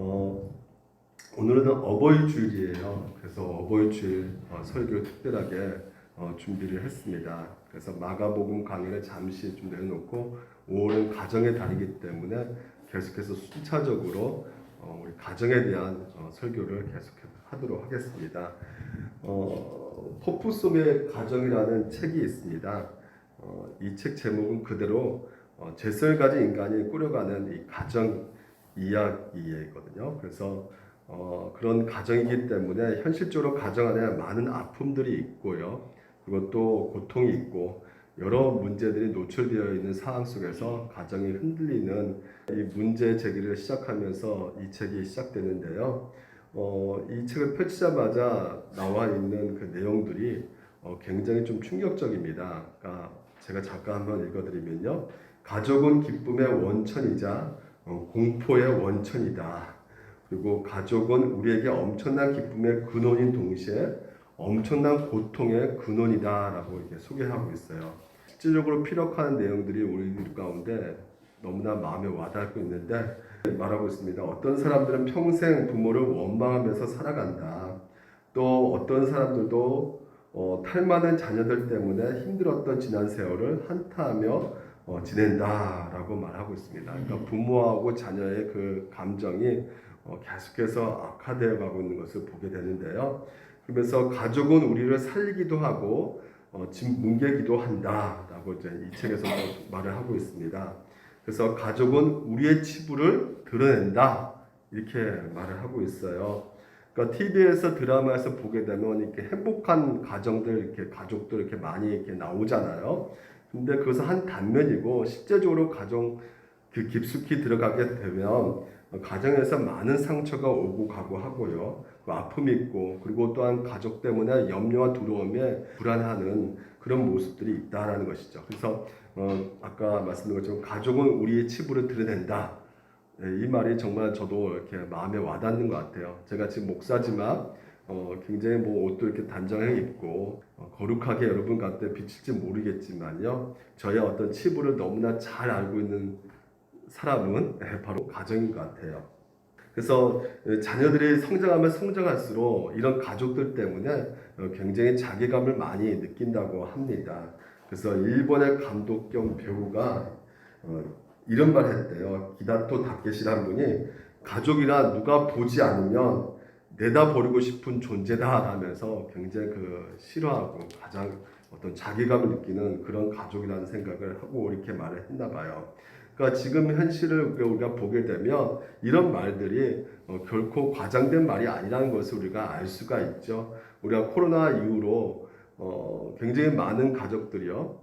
어, 오늘은 어버이주일이에요. 그래서 어버이주일 설교 특별하게 준비를 했습니다. 그래서 마가복음 강의를 잠시 좀 내놓고 5월은 가정의 달이기 때문에 계속해서 순차적으로 우리 가정에 대한 설교를 계속하도록 하겠습니다. 포프 속의 가정이라는 책이 있습니다. 이 책 제목은 그대로 재성을 가진 인간이 꾸려가는 이 가정 이야기거든요. 그래서 그런 가정이기 때문에 현실적으로 가정 안에 많은 아픔들이 있고요. 그리고 또 고통이 있고 여러 문제들이 노출되어 있는 상황 속에서 가정이 흔들리는 이 문제 제기를 시작하면서 이 책이 시작되는데요. 이 책을 펼치자마자 나와 있는 그 내용들이 굉장히 좀 충격적입니다. 그러니까 제가 잠깐 한번 읽어드리면요. 가족은 기쁨의 원천이자 공포의 원천이다. 그리고 가족은 우리에게 엄청난 기쁨의 근원인 동시에 엄청난 고통의 근원이다라고 이렇게 소개하고 있어요. 실질적으로 피력하는 내용들이 우리들 가운데 너무나 마음에 와닿고 있는데 말하고 있습니다. 어떤 사람들은 평생 부모를 원망하면서 살아간다. 또 어떤 사람들도 탈 많은 자녀들 때문에 힘들었던 지난 세월을 한탄하며 지낸다라고 말하고 있습니다. 그러니까 부모하고 자녀의 그 감정이 계속해서 악화되어 가고 있는 것을 보게 되는데요. 그러면서 가족은 우리를 살리기도 하고 집 뭉개기도 한다라고 이제 이 책에서 말을 하고 있습니다. 그래서 가족은 우리의 치부를 드러낸다 이렇게 말을 하고 있어요. 그러니까 TV에서 드라마에서 보게 되면 이렇게 행복한 가정들 이렇게 가족들 이렇게 많이 이렇게 나오잖아요. 근데 그것은 한 단면이고 실제적으로 가정 그 깊숙이 들어가게 되면 가정에서 많은 상처가 오고 가고 하고요. 그 아픔이 있고 그리고 또한 가족 때문에 염려와 두려움에 불안하는 그런 모습들이 있다라는 것이죠. 그래서 아까 말씀드린 것처럼 가족은 우리의 치부를 드러낸다. 이 말이 정말 저도 이렇게 마음에 와닿는 것 같아요. 제가 지금 목사지만 굉장히 뭐 옷도 이렇게 단정하게 입고 거룩하게 여러분 곁에 비칠지 모르겠지만요. 저의 어떤 치부를 너무나 잘 알고 있는 사람은 바로 가정인 것 같아요. 그래서 자녀들이 성장하면 성장할수록 이런 가족들 때문에 굉장히 자괴감을 많이 느낀다고 합니다. 그래서 일본의 감독 겸 배우가 이런 말 했대요. 기다토 다케시라는 분이 가족이라 누가 보지 않으면 내다버리고 싶은 존재다 하면서 굉장히 그 싫어하고 가장 어떤 자괴감을 느끼는 그런 가족이라는 생각을 하고 이렇게 말을 했나 봐요. 그러니까 지금 현실을 우리가 보게 되면 이런 말들이 결코 과장된 말이 아니라는 것을 우리가 알 수가 있죠. 우리가 코로나 이후로 굉장히 많은 가족들이요.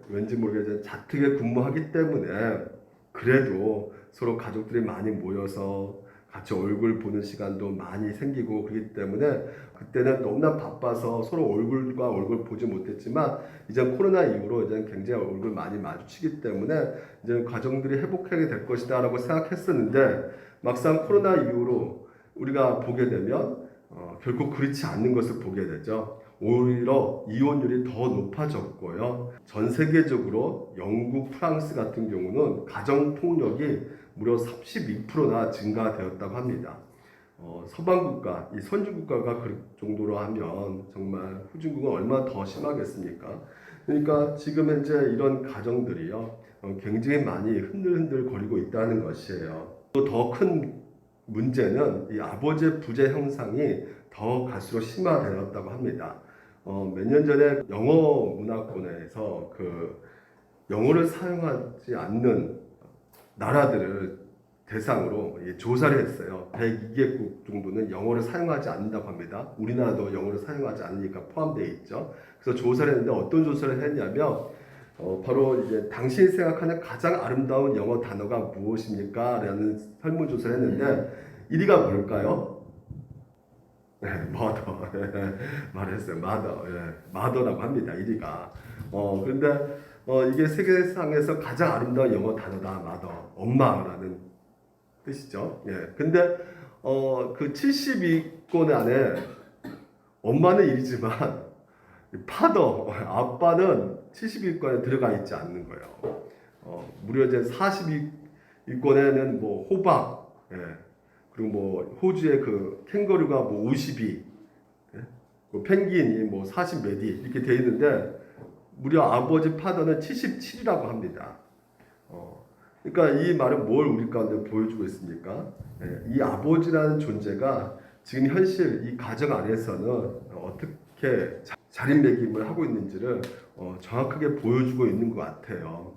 왠지 모르게 자택에 근무하기 때문에 그래도 서로 가족들이 많이 모여서 같이 얼굴 보는 시간도 많이 생기고 그렇기 때문에 그때는 너무나 바빠서 서로 얼굴과 얼굴 보지 못했지만 이제 코로나 이후로 이제 굉장히 얼굴 많이 마주치기 때문에 이제 가정들이 회복하게 될 것이다라고 생각했었는데 막상 코로나 이후로 우리가 보게 되면 결국 그렇지 않는 것을 보게 되죠. 오히려 이혼율이 더 높아졌고요. 전 세계적으로 영국, 프랑스 같은 경우는 가정폭력이 무려 32%나 증가되었다고 합니다. 서방국가, 이 선진국가가 그 정도로 하면 정말 후진국은 얼마나 더 심하겠습니까? 그러니까 지금 현재 이런 가정들이요, 굉장히 많이 흔들흔들 거리고 있다는 것이에요. 또 더 큰 문제는 이 아버지의 부재 형상이 더 갈수록 심화되었다고 합니다. 몇 년 전에 영어 문화권에서 그 영어를 사용하지 않는 나라들을 대상으로 조사를 했어요. 102개국 정도는 영어를 사용하지 않는다고 합니다. 우리나라도 영어를 사용하지 않으니까 포함되어 있죠. 그래서 조사를 했는데 어떤 조사를 했냐면 바로 이제 당신이 생각하는 가장 아름다운 영어 단어가 무엇입니까? 라는 설문조사를 했는데 1위가 뭘까요? 네, mother. 말했어요. mother. mother라고 합니다. 1위가. 그런데 이게 세계상에서 가장 아름다운 영어 단어다. mother. 엄마라는 뜻이죠. 근데 그 70위권 안에 엄마는 1위지만 파더, 아빠는 70위권에 들어가 있지 않는 거예요. 무려 이제 40위권에는 뭐 호박, 그리고 뭐 호주의 그 캥거루가 뭐 52, 예? 그 펭귄이 뭐 40 몇 위 이렇게 돼 있는데 무려 아버지 파더는 77이라고 합니다. 그러니까 이 말은 뭘 우리 가운데 보여주고 있습니까? 예, 이 아버지라는 존재가 지금 현실 이 가정 안에서는 어떻게 자린매김을 하고 있는지를 정확하게 보여주고 있는 것 같아요.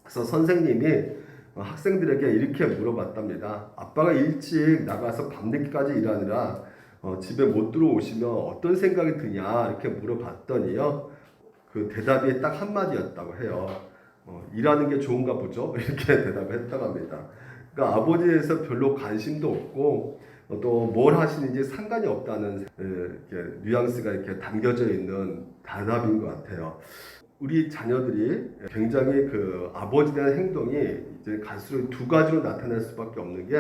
그래서 선생님이 학생들에게 이렇게 물어봤답니다. 아빠가 일찍 나가서 밤늦게까지 일하느라 집에 못 들어오시면 어떤 생각이 드냐 이렇게 물어봤더니요. 그 대답이 딱 한마디였다고 해요. 일하는 게 좋은가 보죠? 이렇게 대답을 했다고 합니다. 그러니까 아버지에 대해서 별로 관심도 없고 또 뭘 하시는지 상관이 없다는 이렇게 뉘앙스가 이렇게 담겨져 있는 대답인 것 같아요. 우리 자녀들이 굉장히 그 아버지에 대한 행동이 이제 갈수록 두 가지로 나타날 수밖에 없는 게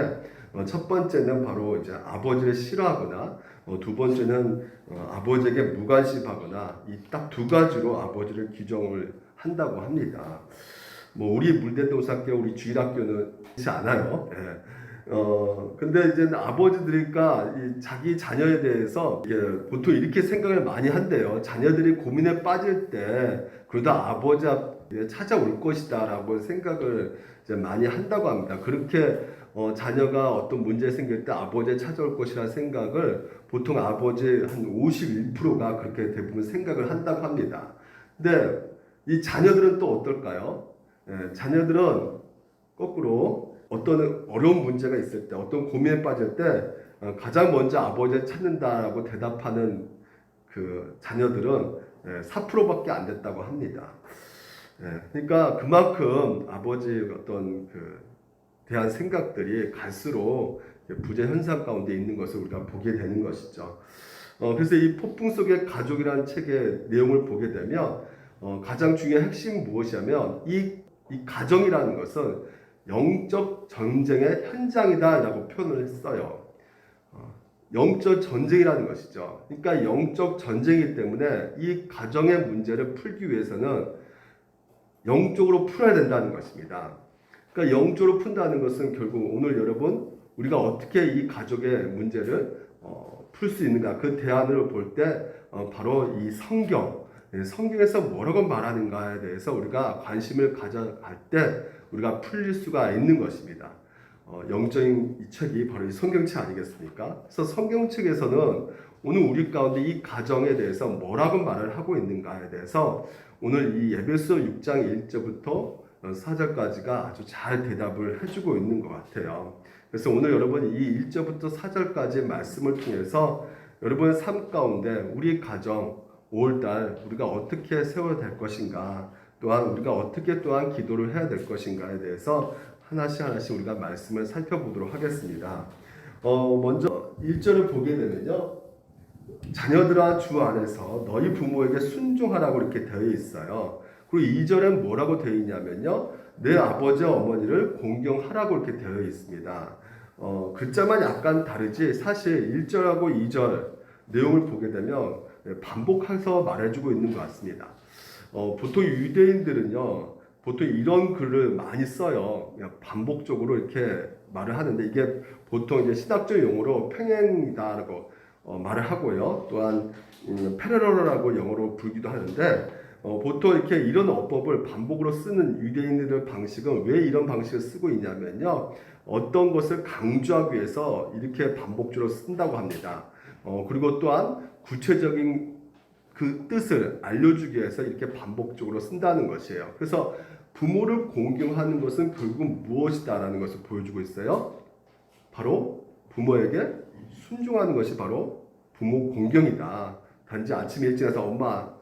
첫 번째는 바로 이제 아버지를 싫어하거나 두 번째는 아버지에게 무관심하거나 이 딱 두 가지로 아버지를 규정을 한다고 합니다. 뭐 우리 물대동산교 우리 주일학교는 그렇지 않아요. 예. 근데 이제 아버지들이니까 자기 자녀에 대해서 보통 이렇게 생각을 많이 한대요. 자녀들이 고민에 빠질 때 그래도 아버지 앞에 찾아올 것이다라고 생각을 이제 많이 한다고 합니다. 그렇게 자녀가 어떤 문제 생길 때 아버지에 찾아올 것이라는 생각을 보통 아버지 한 51%가 그렇게 대부분 생각을 한다고 합니다. 근데 이 자녀들은 또 어떨까요? 자녀들은 거꾸로 어떤 어려운 문제가 있을 때, 어떤 고민에 빠질 때 가장 먼저 아버지를 찾는다라고 대답하는 그 자녀들은 4%밖에 안 됐다고 합니다. 그러니까 그만큼 아버지의 어떤 대한 생각들이 갈수록 부재 현상 가운데 있는 것을 우리가 보게 되는 것이죠. 그래서 이 폭풍 속의 가족이라는 책의 내용을 보게 되면 가장 중요한 핵심은 무엇이냐면 이 가정이라는 것은 영적 전쟁의 현장이다라고 표현을 했어요. 영적 전쟁이라는 것이죠. 그러니까 영적 전쟁이기 때문에 이 가정의 문제를 풀기 위해서는 영적으로 풀어야 된다는 것입니다. 그러니까 영적으로 푼다는 것은 결국 오늘 여러분 우리가 어떻게 이 가족의 문제를 풀 수 있는가 그 대안을 볼 때 바로 이 성경에서 뭐라고 말하는가에 대해서 우리가 관심을 가져갈 때 우리가 풀릴 수가 있는 것입니다. 영적인 이 책이 바로 이 성경책 아니겠습니까? 그래서 성경책에서는 오늘 우리 가운데 이 가정에 대해서 뭐라고 말을 하고 있는가에 대해서 오늘 이 에베소 6장 1절부터 4절까지가 아주 잘 대답을 해주고 있는 것 같아요. 그래서 오늘 여러분 이 1절부터 4절까지의 말씀을 통해서 여러분의 삶 가운데 우리 가정 5월달 우리가 어떻게 세워야 될 것인가 또한 우리가 어떻게 또한 기도를 해야 될 것인가에 대해서 하나씩 우리가 말씀을 살펴보도록 하겠습니다. 먼저 1절을 보게 되면요. 자녀들아 주 안에서 너희 부모에게 순종하라고 이렇게 되어 있어요. 그리고 2절엔 뭐라고 되어 있냐면요. 내 아버지와 어머니를 공경하라고 이렇게 되어 있습니다. 글자만 약간 다르지 사실 1절하고 2절 내용을 보게 되면 반복해서 말해주고 있는 것 같습니다. 보통 유대인들은요, 보통 이런 글을 많이 써요. 그냥 반복적으로 이렇게 말을 하는데 이게 보통 이제 신학적 용어로 평행이다라고 말을 하고요. 또한 패러럴이라고 영어로 부르기도 하는데 보통 이렇게 이런 어법을 반복으로 쓰는 유대인들의 방식은 왜 이런 방식을 쓰고 있냐면요. 어떤 것을 강조하기 위해서 이렇게 반복적으로 쓴다고 합니다. 그리고 또한 구체적인 그 뜻을 알려주기 위해서 이렇게 반복적으로 쓴다는 것이에요. 그래서 부모를 공경하는 것은 결국 무엇이다라는 것을 보여주고 있어요. 바로 부모에게 순종하는 것이 바로 부모 공경이다. 단지 아침에 일찍 나서 엄마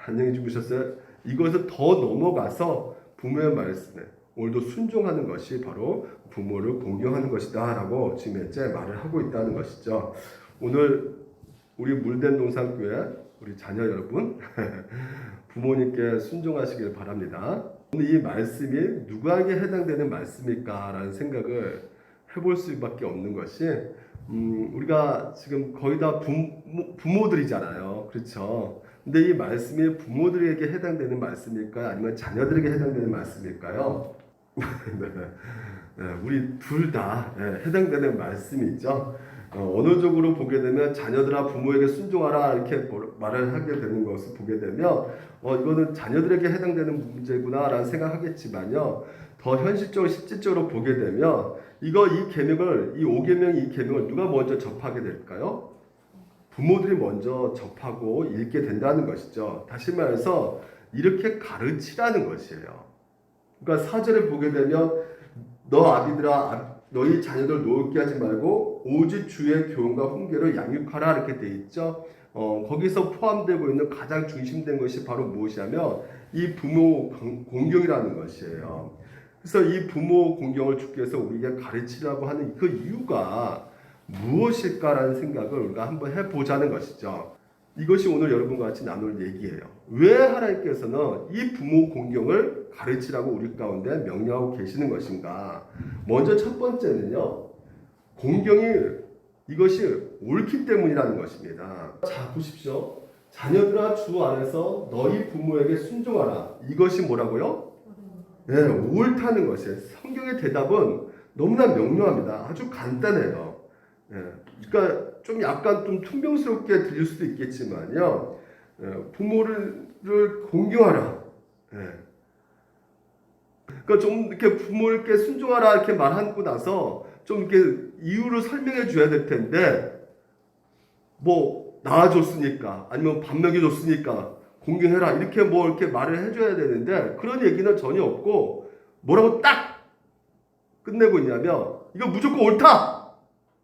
안녕히 주무셨어요? 이것을 더 넘어가서 부모의 말씀에 오늘도 순종하는 것이 바로 부모를 공경하는 것이다 라고 지금 현재 말을 하고 있다는 것이죠. 오늘 우리 물된 동산교회 우리 자녀 여러분 부모님께 순종하시길 바랍니다. 오늘 이 말씀이 누구에게 해당되는 말씀일까 라는 생각을 해볼 수밖에 없는 것이 우리가 지금 거의 다 부모들이잖아요. 그렇죠? 근데 이 말씀이 부모들에게 해당되는 말씀일까요? 아니면 자녀들에게 해당되는 말씀일까요? 네. 네, 우리 둘 다 해당되는 말씀이 있죠. 언어적으로 보게 되면 자녀들아 부모에게 순종하라 이렇게 말을 하게 되는 것을 보게 되면 이거는 자녀들에게 해당되는 문제구나라는 생각하겠지만요. 더 현실적으로 실질적으로 보게 되면 이 계명을 이 5계명 이 계명을 누가 먼저 접하게 될까요? 부모들이 먼저 접하고 읽게 된다는 것이죠. 다시 말해서 이렇게 가르치라는 것이에요. 그러니까 4절에 보게 되면 너 아비들아 너희 자녀들 노엽게 하지 말고 오직 주의 교훈과 훈계를 양육하라 이렇게 돼 있죠. 거기서 포함되고 있는 가장 중심된 것이 바로 무엇이냐면 이 부모 공경이라는 것이에요. 그래서 이 부모 공경을 주께서 우리에게 가르치라고 하는 그 이유가 무엇일까라는 생각을 우리가 한번 해보자는 것이죠. 이것이 오늘 여러분과 같이 나눌 얘기예요. 왜 하나님께서는 이 부모 공경을 가르치라고 우리 가운데 명령하고 계시는 것인가? 먼저 첫 번째는요. 공경이 이것이 옳기 때문이라는 것입니다. 자, 보십시오. 자녀들아 주 안에서 너희 부모에게 순종하라. 이것이 뭐라고요? 네, 옳다는 것이에요. 성경의 대답은 너무나 명료합니다. 아주 간단해요. 그러니까 좀 약간 좀 퉁명스럽게 들릴 수도 있겠지만요. 부모를 공경하라. 그러니까 좀 이렇게 부모께 순종하라 이렇게 말하고 나서 좀 이렇게 이유를 설명해 줘야 될 텐데 뭐 낳아줬으니까 아니면 밥 먹여줬으니까 공경해라 이렇게 뭐 이렇게 말을 해줘야 되는데 그런 얘기는 전혀 없고 뭐라고 딱 끝내고 있냐면 이거 무조건 옳다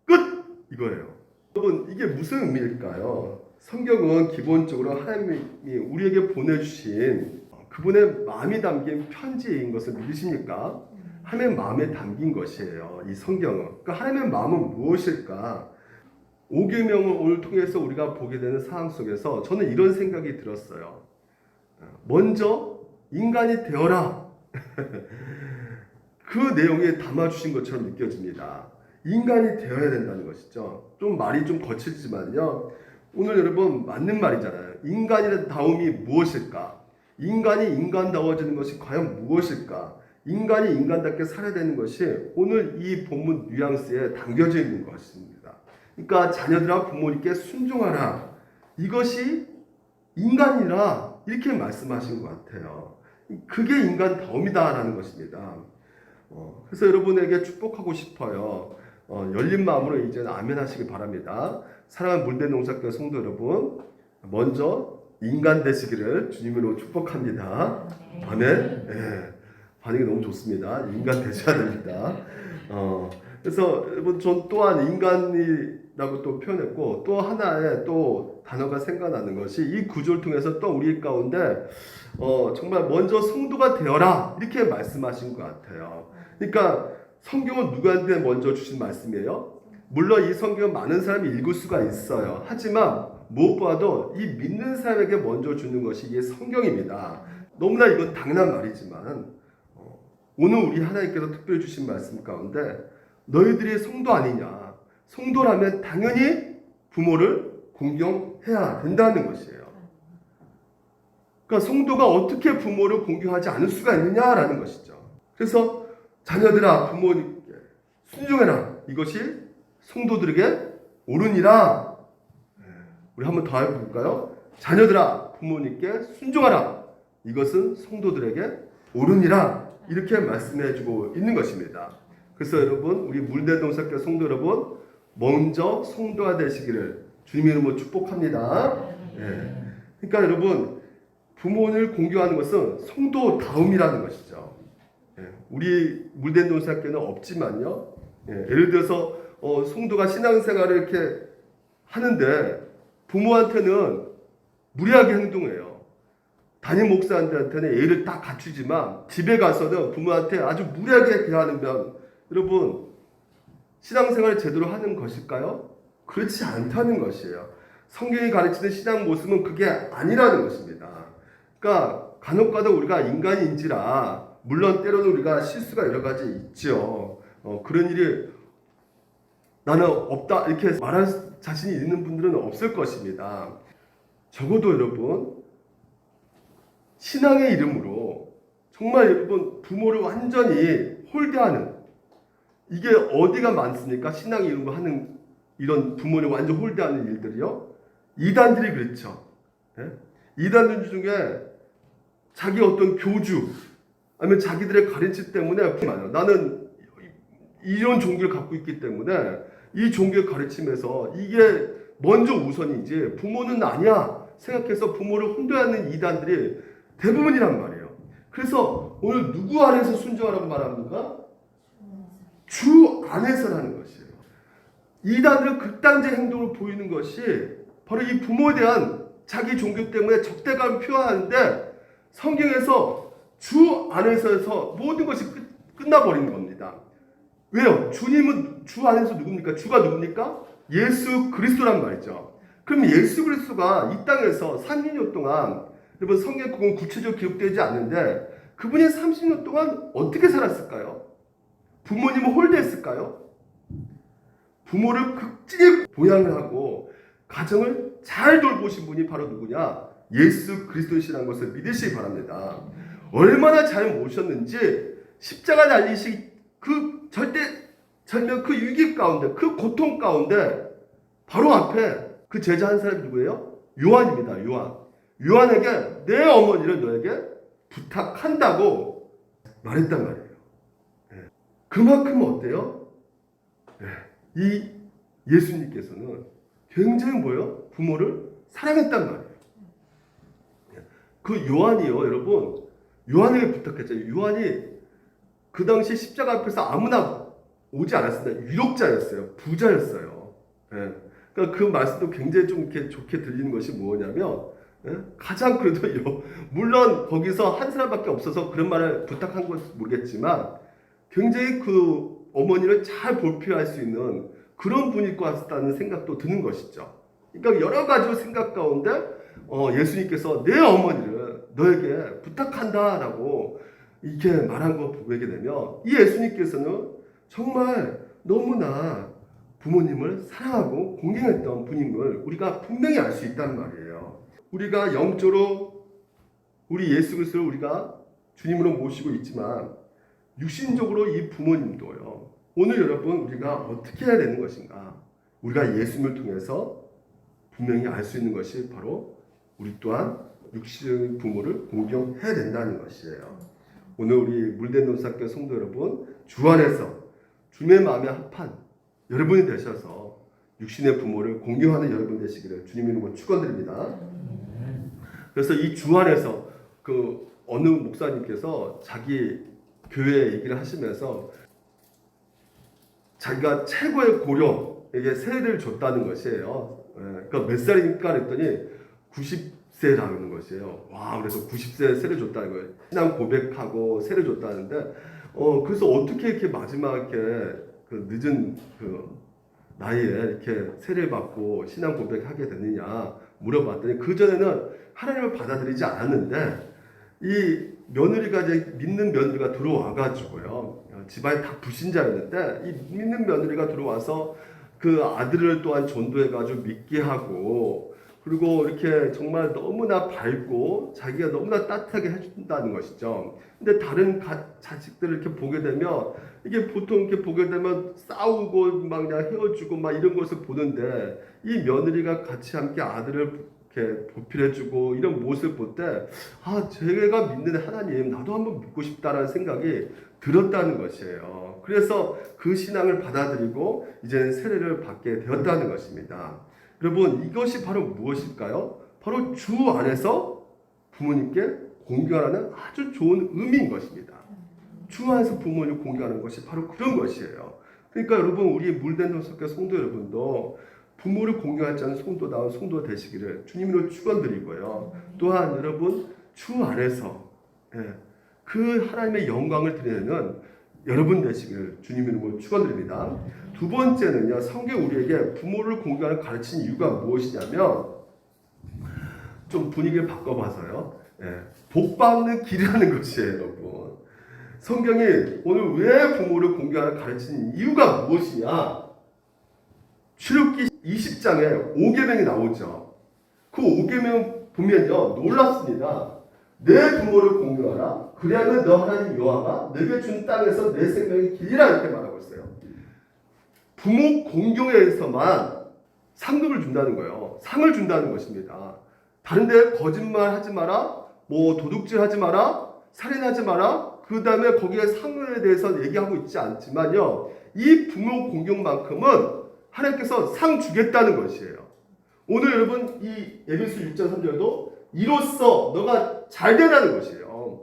끝 이거예요. 여러분 이게 무슨 의미일까요? 성경은 기본적으로 하나님이 우리에게 보내주신 그분의 마음이 담긴 편지인 것을 믿으십니까? 하나님의 마음에 담긴 것이에요. 이 성경은. 그러니까 하나님의 마음은 무엇일까? 5계명을 오늘 통해서 우리가 보게 되는 상황 속에서 저는 이런 생각이 들었어요. 먼저 인간이 되어라. 그 내용에 담아주신 것처럼 느껴집니다. 인간이 되어야 된다는 것이죠. 좀 말이 좀 거칠지만요. 오늘 여러분 맞는 말이잖아요. 인간다움이 무엇일까? 인간이 인간다워지는 것이 과연 무엇일까? 인간이 인간답게 살아야 되는 것이 오늘 이 본문 뉘앙스에 담겨져 있는 것입니다. 그러니까 자녀들아 부모님께 순종하라. 이것이 인간이라 이렇게 말씀하신 것 같아요. 그게 인간다움이다라는 것입니다. 그래서 여러분에게 축복하고 싶어요. 열린 마음으로 이제는 아멘 하시기 바랍니다. 사랑하는 물대농사교회 성도 여러분, 먼저 인간 되시기를 주님으로 축복합니다. 아멘. 네, 반응이 너무 좋습니다. 인간 되셔야 됩니다. 그래서 여러분 전 또한 인간이라고 또 표현했고 또 하나의 또 단어가 생각나는 것이 이 구조를 통해서 또 우리 가운데 정말 먼저 성도가 되어라 이렇게 말씀하신 것 같아요. 그러니까 성경은 누구한테 먼저 주신 말씀이에요? 물론 이 성경은 많은 사람이 읽을 수가 있어요. 하지만 무엇보다도 이 믿는 사람에게 먼저 주는 것이 이게 성경입니다. 너무나 이건 당연한 말이지만 오늘 우리 하나님께서 특별히 주신 말씀 가운데 너희들이 성도 아니냐? 성도라면 당연히 부모를 공경해야 된다는 것이에요. 그러니까 성도가 어떻게 부모를 공경하지 않을 수가 있느냐라는 것이죠. 그래서 자녀들아 부모님께 순종해라. 이것이 성도들에게 옳으니라. 우리 한번 더 해볼까요? 자녀들아 부모님께 순종하라. 이것은 성도들에게 옳으니라. 이렇게 말씀해주고 있는 것입니다. 그래서 여러분 우리 물대동사교 성도 여러분 먼저 성도가 되시기를 주님의 이름으로 축복합니다. 그러니까 여러분 부모를 공경하는 것은 성도다움이라는 것이죠. 우리 물대동사교는 없지만요. 예를 들어서 성도가 신앙생활을 이렇게 하는데 부모한테는 무례하게 행동해요. 담임 목사한테는 예의를 딱 갖추지만 집에 가서는 부모한테 아주 무례하게 대하면 여러분 신앙생활을 제대로 하는 것일까요? 그렇지 않다는 것이에요. 성경이 가르치는 신앙 모습은 그게 아니라는 것입니다. 그러니까 간혹가다 우리가 인간인지라 물론 때로는 우리가 실수가 여러 가지 있죠. 그런 일이 나는 없다 이렇게 말할 자신이 있는 분들은 없을 것입니다. 적어도 여러분 신앙의 이름으로 정말 여러분 부모를 완전히 홀대하는 이게 어디가 많습니까? 신앙 이런 거 하는 이런 부모를 완전 홀대하는 일들이요. 이단들이 그렇죠. 예? 이단들 중에 자기 어떤 교주 아니면 자기들의 가르침 때문에 나는 이런 종교를 갖고 있기 때문에 이 종교의 가르침에서 이게 먼저 우선이지 부모는 아니야 생각해서 부모를 혼도하는 이단들이 대부분이란 말이에요. 그래서 오늘 누구 안에서 순종하라고 말합니까? 주 안에서라는 것이에요. 이단들은 극단적 행동을 보이는 것이 바로 이 부모에 대한 자기 종교 때문에 적대감을 표현하는데 성경에서 주 안에서 모든 것이 끝나버리는 겁니다. 왜요? 주님은 주 안에서 누굽니까? 주가 누굽니까? 예수 그리스도란 말이죠. 그럼 예수 그리스도가 이 땅에서 30년 동안 여러분 성경에 그건 구체적으로 기록되지 않는데 그분이 30년 동안 어떻게 살았을까요? 부모님을 홀대했을까요? 부모를 극진히 보양을 하고 가정을 잘 돌보신 분이 바로 누구냐? 예수 그리스도시라는 것을 믿으시기 바랍니다. 얼마나 잘 모셨는지 십자가 달리시 그 절명 그 위기 가운데 그 고통 가운데 바로 앞에 그 제자 한 사람이 누구예요? 요한입니다. 요한에게 내 어머니를 너에게 부탁한다고 말했단 말이에요. 그만큼 어때요? 이 예수님께서는 굉장히 뭐예요? 부모를 사랑했단 말이에요. 그 요한이요, 여러분. 요한에게 부탁했잖아요. 요한이 그 당시 십자가 앞에서 아무나 오지 않았습니다. 유력자였어요. 부자였어요. 그러니까 그 말씀도 굉장히 좀 이렇게 좋게 들리는 것이 뭐냐면, 가장 그래도 물론 거기서 한 사람밖에 없어서 그런 말을 부탁한 것은 모르겠지만, 굉장히 그 어머니를 잘 볼피할 수 있는 그런 분일 것 같다는 생각도 드는 것이죠. 그러니까 여러 가지 생각 가운데 예수님께서 내 어머니를 너에게 부탁한다라고 이렇게 말한 거 보게 되면 이 예수님께서는 정말 너무나 부모님을 사랑하고 공경했던 분인 걸 우리가 분명히 알 수 있다는 말이에요. 우리가 영적으로 우리 예수 그리스도를 우리가 주님으로 모시고 있지만 육신적으로 이 부모님도요. 오늘 여러분 우리가 어떻게 해야 되는 것인가? 우리가 예수님을 통해서 분명히 알 수 있는 것이 바로 우리 또한 육신의 부모를 공경해야 된다는 것이에요. 오늘 우리 물된 논사교 성도 여러분 주 안에서 주님의 마음에 합한 여러분이 되셔서 육신의 부모를 공경하는 여러분 되시기를 주님 이름으로 축원드립니다. 그래서 이 주 안에서 그 어느 목사님께서 자기 교회 얘기를 하시면서 자기가 최고의 고령에게 세례를 줬다는 것이에요. 그러니까 몇 살입니까? 그랬더니 90세라는 것이에요. 와, 그래서 90세에 세례 줬다는 거예요. 신앙 고백하고 세례 줬다는데, 그래서 어떻게 이렇게 마지막에 그 늦은 그 나이에 이렇게 세례 받고 신앙 고백하게 됐느냐 물어봤더니 그 전에는 하나님을 받아들이지 않았는데 이 며느리가 이제 믿는 며느리가 들어와가지고요. 집안이 다 불신자였는데 이 믿는 며느리가 들어와서 그 아들을 또한 전도해가지고 믿게 하고 그리고 이렇게 정말 너무나 밝고 자기가 너무나 따뜻하게 해준다는 것이죠. 근데 다른 자식들을 이렇게 보게 되면 이게 보통 이렇게 보게 되면 싸우고 막 그냥 헤어지고 막 이런 것을 보는데 이 며느리가 같이 함께 아들을 이렇게 보필해주고 이런 모습을 볼 때 아, 제가 믿는 하나님 나도 한번 믿고 싶다라는 생각이 들었다는 것이에요. 그래서 그 신앙을 받아들이고 이제는 세례를 받게 되었다는 것입니다. 여러분 이것이 바로 무엇일까요? 바로 주 안에서 부모님께 공경하는 아주 좋은 의미인 것입니다. 주 안에서 부모님을 공경하는 것이 바로 그런 것이에요. 그러니까 여러분 우리 물된 동석교 성도 여러분도 부모를 공경하지 않는 성도다운 성도 되시기를 주님으로 축원드리고요. 또한 여러분 주 안에서 그 하나님의 영광을 드리는 여러분 되시기를 주님 이름으로 축원드립니다. 두 번째는요. 성경 우리에게 부모를 공경하는 가르친 이유가 무엇이냐면 좀 분위기를 바꿔봐서요. 복 받는 길이라는 것이에요, 여러분. 성경이 오늘 왜 부모를 공경하는 가르친 이유가 무엇이냐? 출애굽기 20장에 5계명이 나오죠. 그 5계명 보면요. 놀랍습니다. 내 부모를 공경하라. 그리하면 너 하나님 여호와가 내게 준 땅에서 내 생명이 길리라 이렇게 말하고 있어요. 부모 공경에서만 상급을 준다는 거예요. 상을 준다는 것입니다. 다른데 거짓말하지 마라, 뭐 도둑질하지 마라, 살인하지 마라. 그 다음에 거기에 상에 대해서 얘기하고 있지 않지만요. 이 부모 공경만큼은 하나님께서 상 주겠다는 것이에요. 오늘 여러분 이 에베소 6장 3절도 이로써 너가 잘 되라는 것이에요.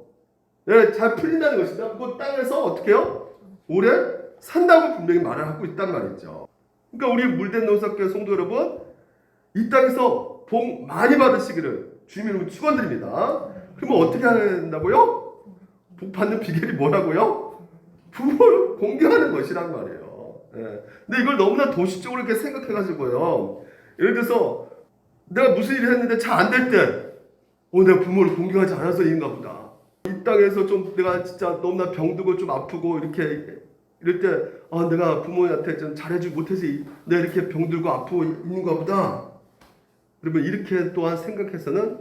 네, 잘 풀린다는 것이죠. 그 땅에서 어떻게 해요? 오래 산다고 분명히 말을 하고 있단 말이죠. 그러니까 우리 물된 농사교회 성도 여러분, 이 땅에서 복 많이 받으시기를 주님 이름으로 축원드립니다. 그러면 어떻게 해야 된다고요? 복 받는 비결이 뭐라고요? 부모를 공경하는 것이란 말이에요. 예. 근데 이걸 너무나 도시적으로 이렇게 생각해가지고요. 예를 들어서 내가 무슨 일을 했는데 잘 안 될 때, 내가 부모를 공경하지 않아서인가 보다. 이 땅에서 좀 내가 진짜 너무나 병들고 좀 아프고 이렇게 이럴 때, 내가 부모한테 좀 잘해주지 못해서 내가 이렇게 병들고 아프고 있는가 보다. 그러면 이렇게 또한 생각해서는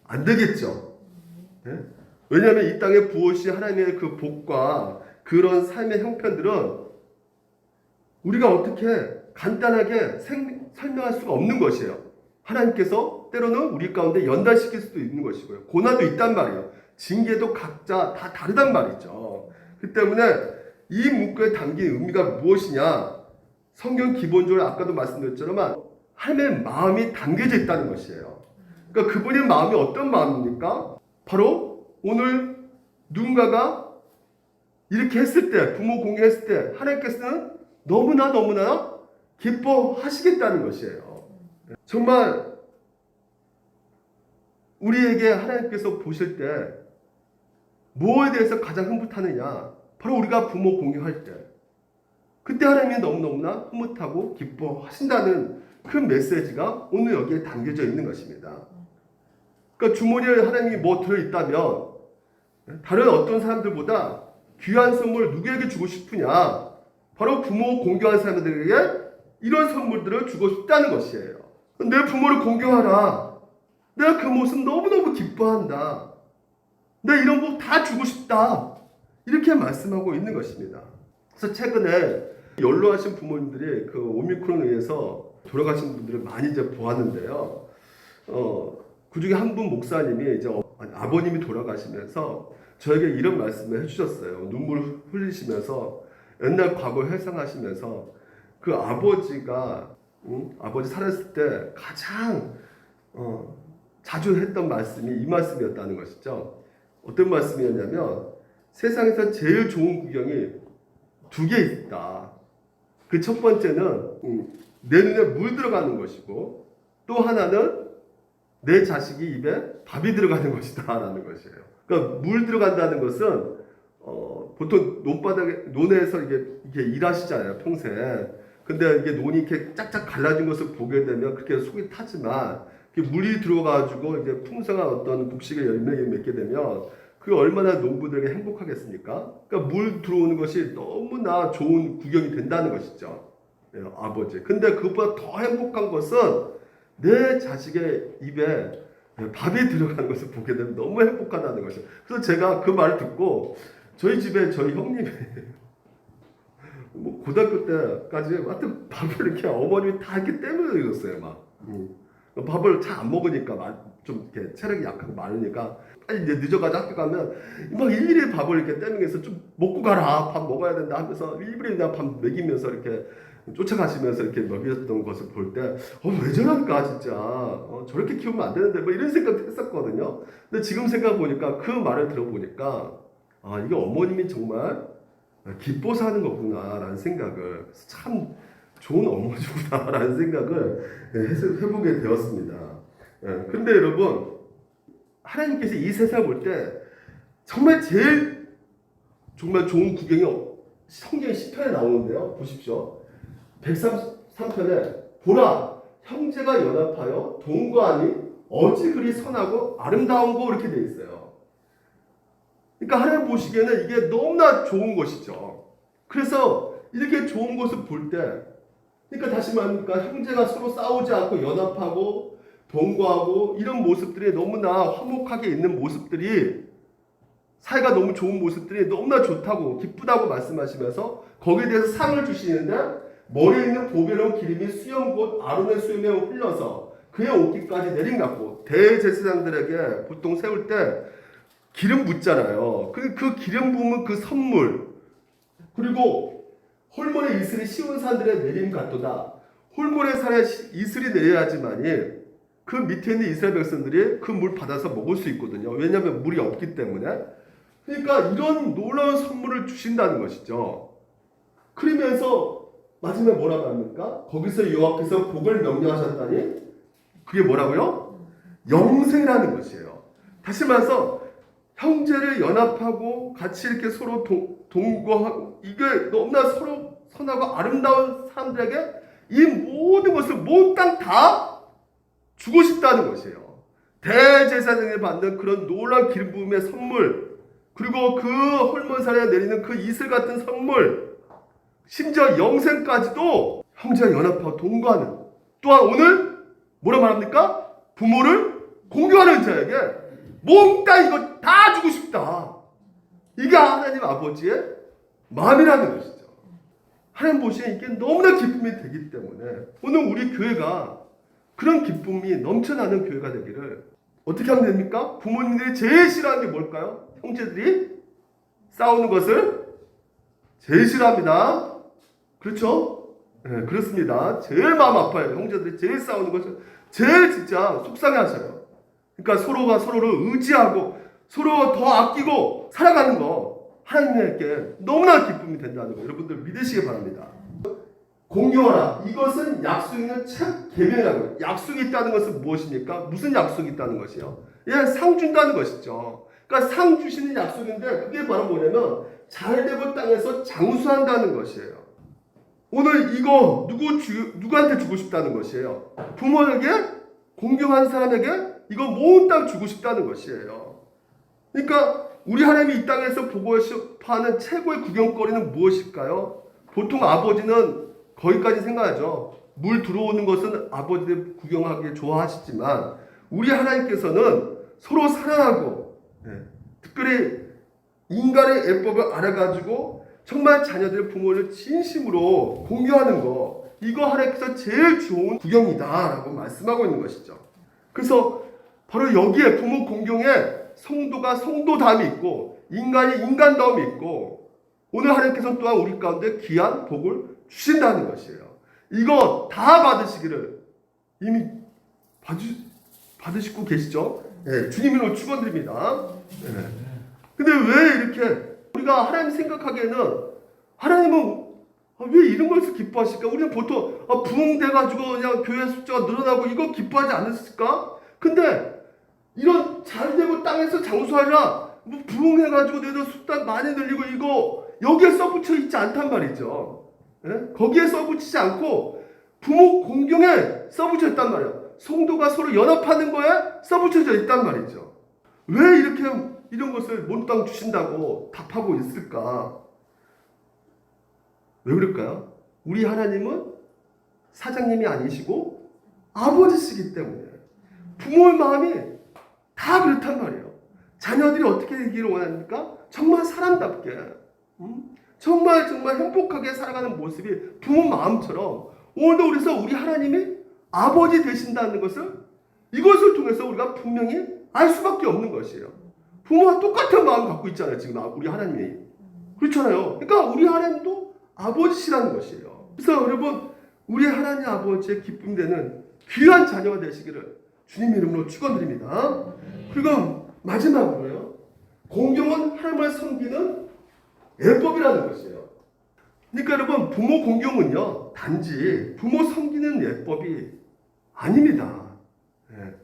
안 되겠죠. 네? 왜냐하면 이 땅에 부어시 하나님의 그 복과 그런 삶의 형편들은 우리가 어떻게 간단하게 설명할 수가 없는 것이에요. 하나님께서 때로는 우리 가운데 연단시킬 수도 있는 것이고요. 고난도 있단 말이에요. 징계도 각자 다 다르단 말이죠. 그 때문에 이 문구에 담긴 의미가 무엇이냐? 성경 기본적으로 아까도 말씀드렸지만 하나님의 마음이 담겨져 있다는 것이에요. 그러니까 그분의 마음이 어떤 마음입니까? 바로 오늘 누군가가 이렇게 했을 때, 부모 공경했을 때 하나님께서는 너무나 기뻐하시겠다는 것이에요. 정말 우리에게 하나님께서 보실 때 무엇에 대해서 가장 흐뭇하느냐? 바로 우리가 부모 공경할 때, 그때 하나님이 너무나 흐뭇하고 기뻐하신다는 그 메시지가 오늘 여기에 담겨져 있는 것입니다. 그러니까 주머니에 하나님이 뭐 들어있다면 다른 어떤 사람들보다 귀한 선물 누구에게 주고 싶으냐? 바로 부모 공경하는 사람들에게 이런 선물들을 주고 싶다는 것이에요. 내 부모를 공경하라. 내가 그 모습 너무너무 기뻐한다. 내가 이런 거 다 주고 싶다. 이렇게 말씀하고 있는 것입니다. 그래서 최근에 연로하신 부모님들이 그 오미크론에 의해서 돌아가신 분들을 많이 이제 보았는데요. 그 중에 한 분 목사님이 이제 아버님이 돌아가시면서 저에게 이런 말씀을 해주셨어요. 눈물 흘리시면서 옛날 과거를 회상하시면서 그 아버지가 아버지 살았을 때 가장 자주 했던 말씀이 이 말씀이었다는 것이죠. 어떤 말씀이었냐면 세상에서 제일 좋은 구경이 두 개 있다. 그 첫 번째는 내 눈에 물 들어가는 것이고 또 하나는 내 자식이 입에 밥이 들어가는 것이다 라는 것이에요. 그러니까 물 들어간다는 것은 보통 논에서 이게 일하시잖아요, 평생. 근데 이게 논이 이렇게 짝짝 갈라진 것을 보게 되면 그렇게 속이 타지만 물이 들어가지고 이제 풍성한 어떤 곡식의 열매를 맺게 되면 그게 얼마나 농부들에게 행복하겠습니까? 그러니까 물 들어오는 것이 너무나 좋은 구경이 된다는 것이죠. 예, 아버지. 근데 그보다 더 행복한 것은 내 자식의 입에 밥이 들어가는 것을 보게 되면 너무 행복하다는 것이죠. 그래서 제가 그 말을 듣고 저희 집에 저희 형님이 뭐 고등학교 때까지 하여튼 밥을 이렇게 어머님이 다 이렇게 떼면서 읽었어요. 막 밥을 잘 안 먹으니까 좀 이렇게 체력이 약하고 많으니까 빨리 이제 늦어가지고 학교 가면 막 일일이 밥을 이렇게 떼면서 좀 먹고 가라, 밥 먹어야 된다 하면서 일일이 그냥 밥 먹이면서 이렇게 쫓아가시면서 이렇게 먹였던 것을 볼 때 왜 저럴까 진짜 저렇게 키우면 안 되는데 뭐 이런 생각도 했었거든요. 근데 지금 생각 보니까 그 말을 들어보니까 이게 어머님이 정말 기뻐서 하는 거구나라는 생각을, 참 좋은 어머니구나라는 생각을 해보게 되었습니다. 근데 여러분, 하나님께서 이 세상을 볼 때 정말 제일 정말 좋은 구경이 성경 10편에 나오는데요. 보십시오. 133편에 보라, 형제가 연합하여 동거하니 어찌 그리 선하고 아름다운고 이렇게 되어 있어요. 그러니까 하나님 보시기에는 이게 너무나 좋은 것이죠. 그래서 이렇게 좋은 것을 볼 때, 그러니까 다시 말하니까 형제가 서로 싸우지 않고 연합하고 동거하고 이런 모습들이 너무나 화목하게 있는 모습들이 사이가 너무 좋은 모습들이 너무나 좋다고 기쁘다고 말씀하시면서 거기에 대해서 상을 주시는데 머리에 있는 보배로운 기름이 수염 곧 아론의 수염에 흘러서 그의 옷깃까지 내림같고 대제사장들에게 보통 세울 때 기름 붓잖아요. 그 기름 부으면 그 선물 그리고 홀몬의 이슬이 시온산들의 내림 같도다. 홀몬의 산에 이슬이 내려야지만이 그 밑에 있는 이스라엘 백성들이 그 물 받아서 먹을 수 있거든요. 왜냐하면 물이 없기 때문에. 그러니까 이런 놀라운 선물을 주신다는 것이죠. 그러면서 마지막에 뭐라고 합니까? 거기서 여호와께서 복을 명령하셨다니 그게 뭐라고요? 영생이라는 것이에요. 다시 말해서 형제를 연합하고 같이 이렇게 서로 동거하고 이게 너무나 서로 선하고 아름다운 사람들에게 이 모든 것을 몽땅 다 주고 싶다는 것이에요. 대제사장이 받는 그런 놀라운 기름 부음의 선물 그리고 그 홀몬산에 내리는 그 이슬 같은 선물 심지어 영생까지도 형제와 연합하고 동거하는 또한 오늘 뭐라 말합니까? 부모를 공경하는 자에게 몽땅 이거 다 주고 싶다. 이게 하나님 아버지의 마음이라는 것이죠. 하나님 보시기에 이게 너무나 기쁨이 되기 때문에 오늘 우리 교회가 그런 기쁨이 넘쳐나는 교회가 되기를 어떻게 하면 됩니까? 부모님들이 제일 싫어하는 게 뭘까요? 형제들이 싸우는 것을 제일 싫어합니다. 그렇죠? 네, 그렇습니다. 제일 마음 아파요. 형제들이 제일 싸우는 것을 제일 진짜 속상해 하셔요. 그러니까 서로가 서로를 의지하고 서로 더 아끼고 살아가는 거 하나님께 너무나 기쁨이 된다는 거 여러분들 믿으시기 바랍니다. 공경하라. 이것은 약속이 있는 첫 계명이라고요. 약속이 있다는 것은 무엇입니까? 무슨 약속이 있다는 것이요? 예, 상 준다는 것이죠. 그러니까 상 주시는 약속인데 그게 바로 뭐냐면 잘되고 땅에서 장수한다는 것이에요. 오늘 이거 누구한테 주고 싶다는 것이에요? 부모에게 공경한 사람에게 이거 몽땅 주고 싶다는 것이에요. 그러니까 우리 하나님이 이 땅에서 보고 싶어하는 최고의 구경거리는 무엇일까요? 보통 아버지는 거기까지 생각하죠. 물 들어오는 것은 아버지들 구경하기 좋아하시지만 우리 하나님께서는 서로 사랑하고 특별히 인간의 예법을 알아가지고 정말 자녀들 부모를 진심으로 공경하는 거 이거 하나님께서 제일 좋은 구경이다라고 말씀하고 있는 것이죠. 그래서 바로 여기에 부모 공경에 성도가 성도다움이 있고 인간이 인간다움이 있고 오늘 하나님께서 또한 우리 가운데 귀한 복을 주신다는 것이에요. 이거 다 받으시기를 이미 받으시고 계시죠? 네, 주님으로 축원드립니다. 네. 근데 왜 이렇게 우리가 하나님 생각하기에는 하나님은 왜 이런 것을 기뻐하실까? 우리는 보통 부흥돼가지고 그냥 교회 숫자가 늘어나고 이거 기뻐하지 않았을까? 근데 이런 잘되고 땅에서 장수하라 뭐 부흥해가지고 너희들 숫자 많이 늘리고 이거 여기에 써붙여 있지 않단 말이죠. 예? 거기에 써붙이지 않고 부모 공경에 써붙여 있단 말이에요. 성도가 서로 연합하는 거에 써붙여져 있단 말이죠. 왜 이렇게 이런 것을 몽땅 주신다고 답하고 있을까? 왜 그럴까요? 우리 하나님은 사장님이 아니시고 아버지시기 때문에 부모의 마음이 다 그렇단 말이에요. 자녀들이 어떻게 되기를 원합니까? 정말 사람답게 정말 행복하게 살아가는 모습이 부모 마음처럼 오늘도 그래서 우리 하나님이 아버지 되신다는 것을 이것을 통해서 우리가 분명히 알 수밖에 없는 것이에요. 부모와 똑같은 마음 갖고 있잖아요. 지금 우리 하나님이. 그렇잖아요. 그러니까 우리 하나님도 아버지시라는 것이에요. 그래서 여러분 우리 하나님 아버지의 기쁨 되는 귀한 자녀가 되시기를 주님 이름으로 축원드립니다. 그리고 마지막으로요. 공경은 하나님을 섬기는 예법이라는 것이에요. 그러니까 여러분 부모 공경은요. 단지 부모 섬기는 예법이 아닙니다. 예.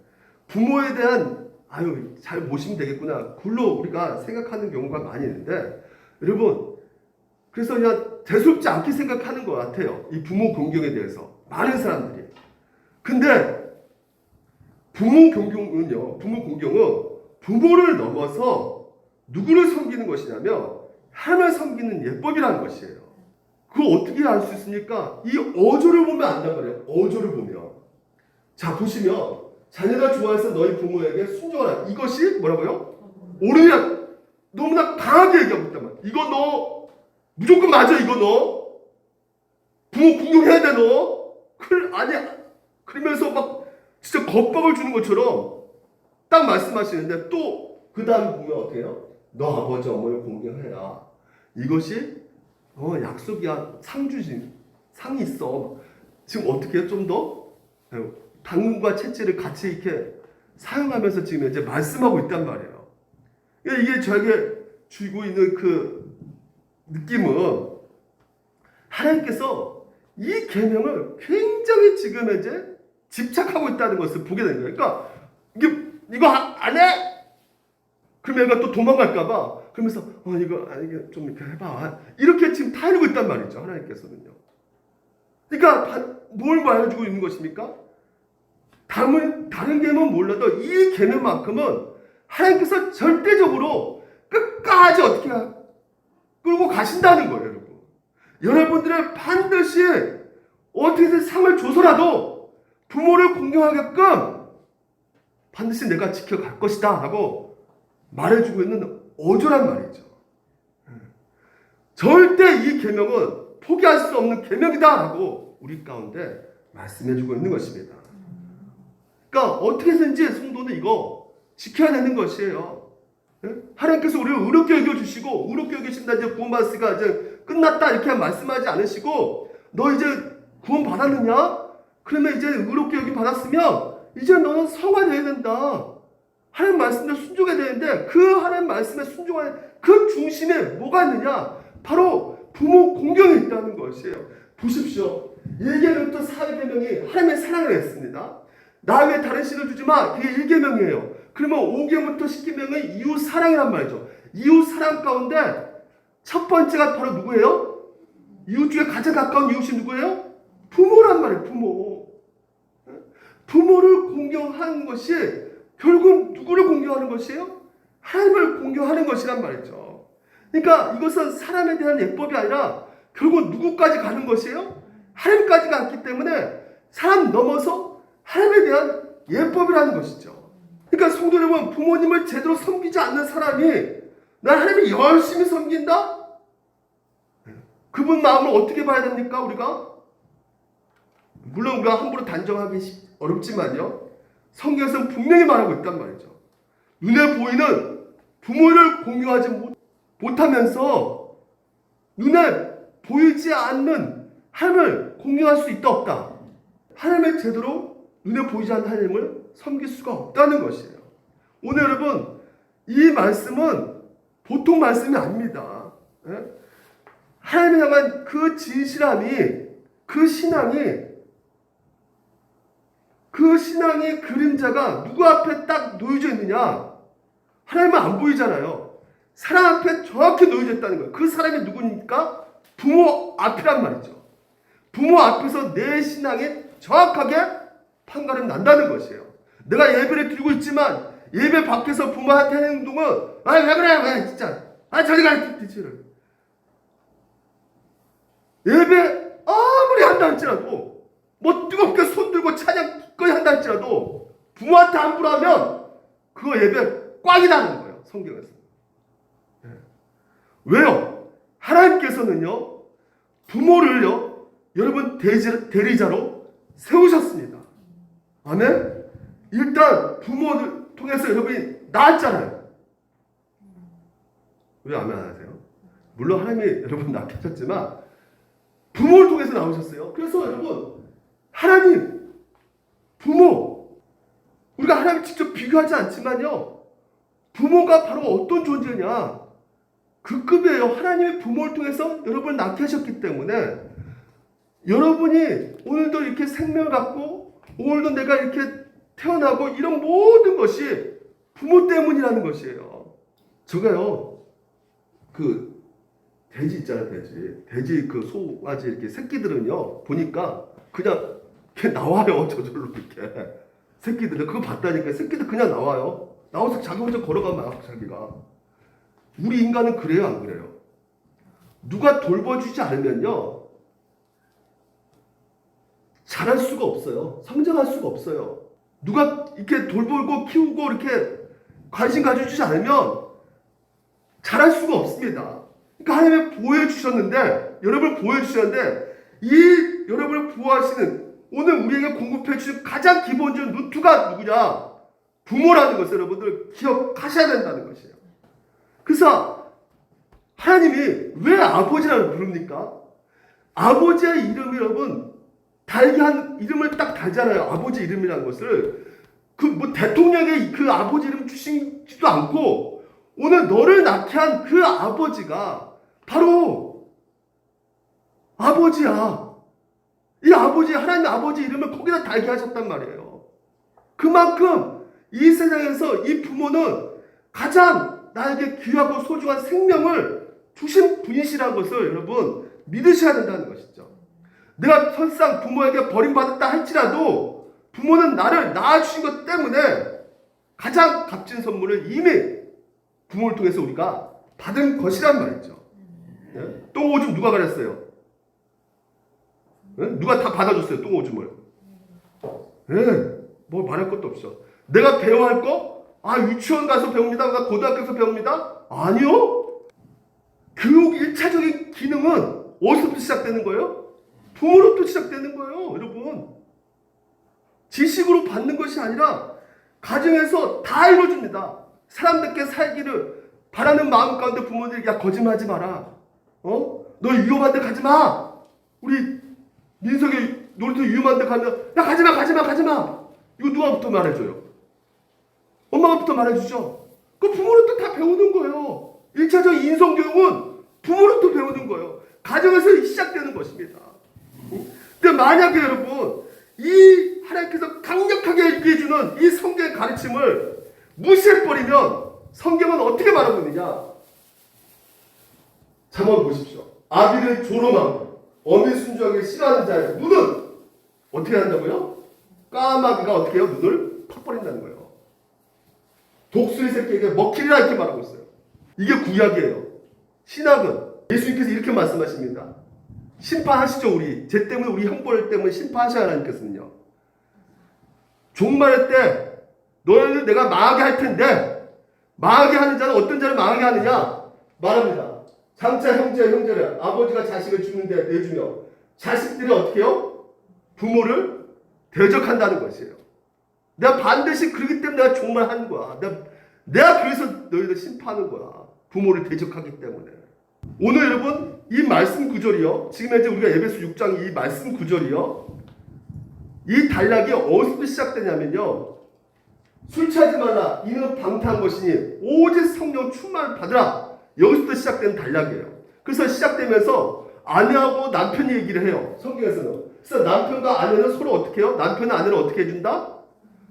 부모에 대한 잘 모시면 되겠구나. 굴로 우리가 생각하는 경우가 많이 있는데 여러분 그래서 그냥 대수롭지 않게 생각하는 것 같아요. 이 부모 공경에 대해서 많은 사람들이. 근데 부모 공경은 부모를 넘어서 누구를 섬기는 것이냐면 하나님을 섬기는 예법이라는 것이에요. 그걸 어떻게 알 수 있습니까? 이 어조를 보면 안단 말이에요. 어조를 보면. 자 보시면 자녀가 좋아해서 너희 부모에게 순종하라. 이것이 뭐라고요? 옳으냐. 너무나 강하게 얘기하고 있단 말이야. 이거 너 무조건 맞아. 이거 너 부모 공경해야 돼. 너 아니야. 그러면서 막 진짜 겁박을 주는 것처럼 딱 말씀하시는데 또 그 다음 보면 어떻게 해요? 너 아버지 어머니 공경해라. 이것이 약속이야. 상 주지. 상이 있어. 지금 어떻게 해요? 좀 더 당근과 채찍을 같이 이렇게 사용하면서 지금 이제 말씀하고 있단 말이에요. 이게 저에게 주고 있는 그 느낌은 하나님께서 이 계명을 굉장히 지금 이제 집착하고 있다는 것을 보게 되는 거예요. 그러니까 이거 안 해? 그러면 얘가 또 도망갈까봐 그러면서 이게 좀 이렇게 해봐. 이렇게 지금 타이르고 있단 말이죠. 하나님께서는요. 그러니까 뭘 말해주고 있는 것입니까? 다른 계명은 몰라도 이 계명만큼은 하나님께서 절대적으로 끝까지 어떻게 끌고 가신다는 거예요, 여러분. 여러분들의 반드시 어떻게든 상을 줘서라도 부모를 공경하게끔 반드시 내가 지켜갈 것이다 하고 말해주고 있는 어조란 말이죠. 절대 이 계명은 포기할 수 없는 계명이다 라고 우리 가운데 말씀해주고 있는 것입니다. 그러니까 어떻게든지 성도는 이거 지켜야 되는 것이에요. 하나님께서 우리를 의롭게 여겨주시고 의롭게 여기신다 이제 구원받았으니까 이제 끝났다 이렇게 말씀하지 않으시고 너 이제 구원 받았느냐? 그러면 이제 의롭게 여기 받았으면 이제 너는 성화 되어야 된다. 하나님 말씀에 순종해야 되는데 그 하나님 말씀에 순종하는 그 중심에 뭐가 있느냐? 바로 부모 공경이 있다는 것이에요. 보십시오. 1계명부터 4계명이 하나님의 사랑을 했습니다. 나 외에 다른 신을 두지 마. 그게 1계명이에요. 그러면 5계명부터 10계명은 이웃 사랑이란 말이죠. 이웃 사랑 가운데 첫 번째가 바로 누구예요? 이웃 중에 가장 가까운 이웃이 누구예요? 부모란 말이에요. 부모를 공경하는 것이 결국 누구를 공경하는 것이에요? 하나님을 공경하는 것이란 말이죠. 그러니까 이것은 사람에 대한 예법이 아니라 결국 누구까지 가는 것이에요? 하나님까지 갔기 때문에 사람 넘어서 하나님에 대한 예법이라는 것이죠. 그러니까 성도 여러분, 부모님을 제대로 섬기지 않는 사람이 난 하나님을 열심히 섬긴다? 그분 마음을 어떻게 봐야 됩니까? 우리가? 물론 우리가 함부로 단정하기 어렵지만요. 성경에서는 분명히 말하고 있단 말이죠. 눈에 보이는 부모를 공경하지 못하면서 눈에 보이지 않는 하나님을 공경할 수 있다 없다. 하나님을 제대로 눈에 보이지 않는 하나님을 섬길 수가 없다는 것이에요. 오늘 여러분 이 말씀은 보통 말씀이 아닙니다. 하나님을 향한 그 진실함이 그 신앙의 그림자가 누구 앞에 딱 놓여져 있느냐? 하나님은 안 보이잖아요. 사람 앞에 정확히 놓여져 있다는 거예요. 그 사람이 누구니까? 부모 앞이란 말이죠. 부모 앞에서 내 신앙이 정확하게 판가름 난다는 것이에요. 내가 예배를 드리고 있지만 예배 밖에서 부모한테 하는 행동은 왜 그래 왜 진짜 저리 가 뒤치를 예배 아무리 한다 할지라도 뭐 뜨겁게 손들고 찬양 기꺼이 한다 할지라도 부모한테 함부로 하면 그거 예배 꽝이라는 거예요. 성경에서. 왜요? 하나님께서는요 부모를요 여러분 대리자로 세우셨습니다. 아멘? 일단 부모를 통해서 여러분이 낳았잖아요. 왜 아멘 안 하세요? 물론 하나님이 여러분 낳게 하셨지만 부모를 통해서 나오셨어요. 그래서 여러분 하나님, 부모 우리가 하나님 직접 비교하지 않지만요 부모가 바로 어떤 존재냐 그 급이에요. 하나님이 부모를 통해서 여러분을 낳게 하셨기 때문에 여러분이 오늘도 이렇게 생명을 갖고 오늘도 내가 이렇게 태어나고 이런 모든 것이 부모 때문이라는 것이에요. 제가요 그 돼지 있잖아요. 돼지 그 소아지 이렇게 새끼들은요 보니까 그냥 이렇게 나와요. 저절로 이렇게 새끼들은 그거 봤다니까. 새끼들 그냥 나와요. 나와서 자기 혼자 걸어가면 자기가. 우리 인간은 그래요 안 그래요? 누가 돌봐주지 않으면요 자랄 수가 없어요. 성장할 수가 없어요. 누가 이렇게 돌보고 키우고 이렇게 관심 가져주지 않으면 잘할 수가 없습니다. 그러니까 하나님이 보호해주셨는데, 여러분을 보호해주셨는데, 이 여러분을 보호하시는, 오늘 우리에게 공급해 주신 가장 기본적인 루트가 누구냐? 부모라는 것을 여러분들 기억하셔야 된다는 것이에요. 그래서 하나님이 왜 아버지라고 부릅니까? 아버지의 이름이 여러분 달게 한 이름을 딱 달잖아요. 아버지 이름이라는 것을 그 뭐 대통령의 그 아버지 이름 주시지도 않고 오늘 너를 낳게 한 그 아버지가 바로 아버지야. 이 아버지 하나님 아버지 이름을 거기다 달게 하셨단 말이에요. 그만큼 이 세상에서 이 부모는 가장 나에게 귀하고 소중한 생명을 주신 분이시라는 것을 여러분 믿으셔야 된다는 것이죠. 내가 설상 부모에게 버림받았다 할지라도 부모는 나를 낳아주신 것 때문에 가장 값진 선물을 이미 부모를 통해서 우리가 받은 것이란 말이죠. 똥오줌 누가 가렸어요? 누가 다 받아줬어요, 똥오줌을. 뭐 말할 것도 없어. 내가 배워야 할 거? 유치원 가서 배웁니다. 나 고등학교에서 배웁니다. 아니요. 교육 1차적인 기능은 어디서부터 시작되는 거예요? 부모로부터 시작되는 거예요, 여러분. 지식으로 받는 것이 아니라 가정에서 다 이루어집니다. 사람들께 살기를 바라는 마음 가운데 부모들이 야 거짓말하지 마라. 너 위험한 데 가지 마. 우리 민석이 놀이터 위험한 데 가면 야 가지마. 이거 누가부터 말해줘요? 엄마가부터 말해주죠. 그 부모로부터 다 배우는 거예요. 1차적 인성교육은 부모로부터 배우는 거예요. 가정에서 시작되는 것입니다. 근데 만약에 여러분 이 하나님께서 강력하게 얘기해주는 이 성경의 가르침을 무시해버리면 성경은 어떻게 말하고 있느냐? 잠깐 보십시오. 아비를 조롱하고 어미 순종하기 싫어하는 자의 눈은 어떻게 한다고요? 까마귀가 어떻게 해요? 눈을 팍버린다는 거예요. 독수리 새끼에게 먹히리라 이렇게 말하고 있어요. 이게 구약이에요. 신약은 예수님께서 이렇게 말씀하십니다. 심판하시죠. 우리 죄 때문에 우리 형벌 때문에 심판하셔야 하나님께서는요. 종말의 때 너희를 내가 망하게 할 텐데 망하게 하는 자는 어떤 자를 망하게 하느냐 말합니다. 장차 형제를 아버지가 자식을 죽는데 내주며 자식들이 어떻게 해요? 부모를 대적한다는 것이에요. 내가 반드시 그러기 때문에 내가 종말하는 거야. 내가 그래서 너희를 심판하는 거야. 부모를 대적하기 때문에. 오늘 여러분 이 말씀 구절이요. 지금 현재 우리가 에베소 6장 이 말씀 구절이요. 이 단락이 어디서 시작되냐면요. 술 취하지 말라. 이는 방탕한 것이니 오직 성령 충만을 받으라. 여기서부터 시작되는 단락이에요. 그래서 시작되면서 아내하고 남편이 얘기를 해요. 성경에서는. 그래서 남편과 아내는 서로 어떻게 해요? 남편은 아내를 어떻게 해준다?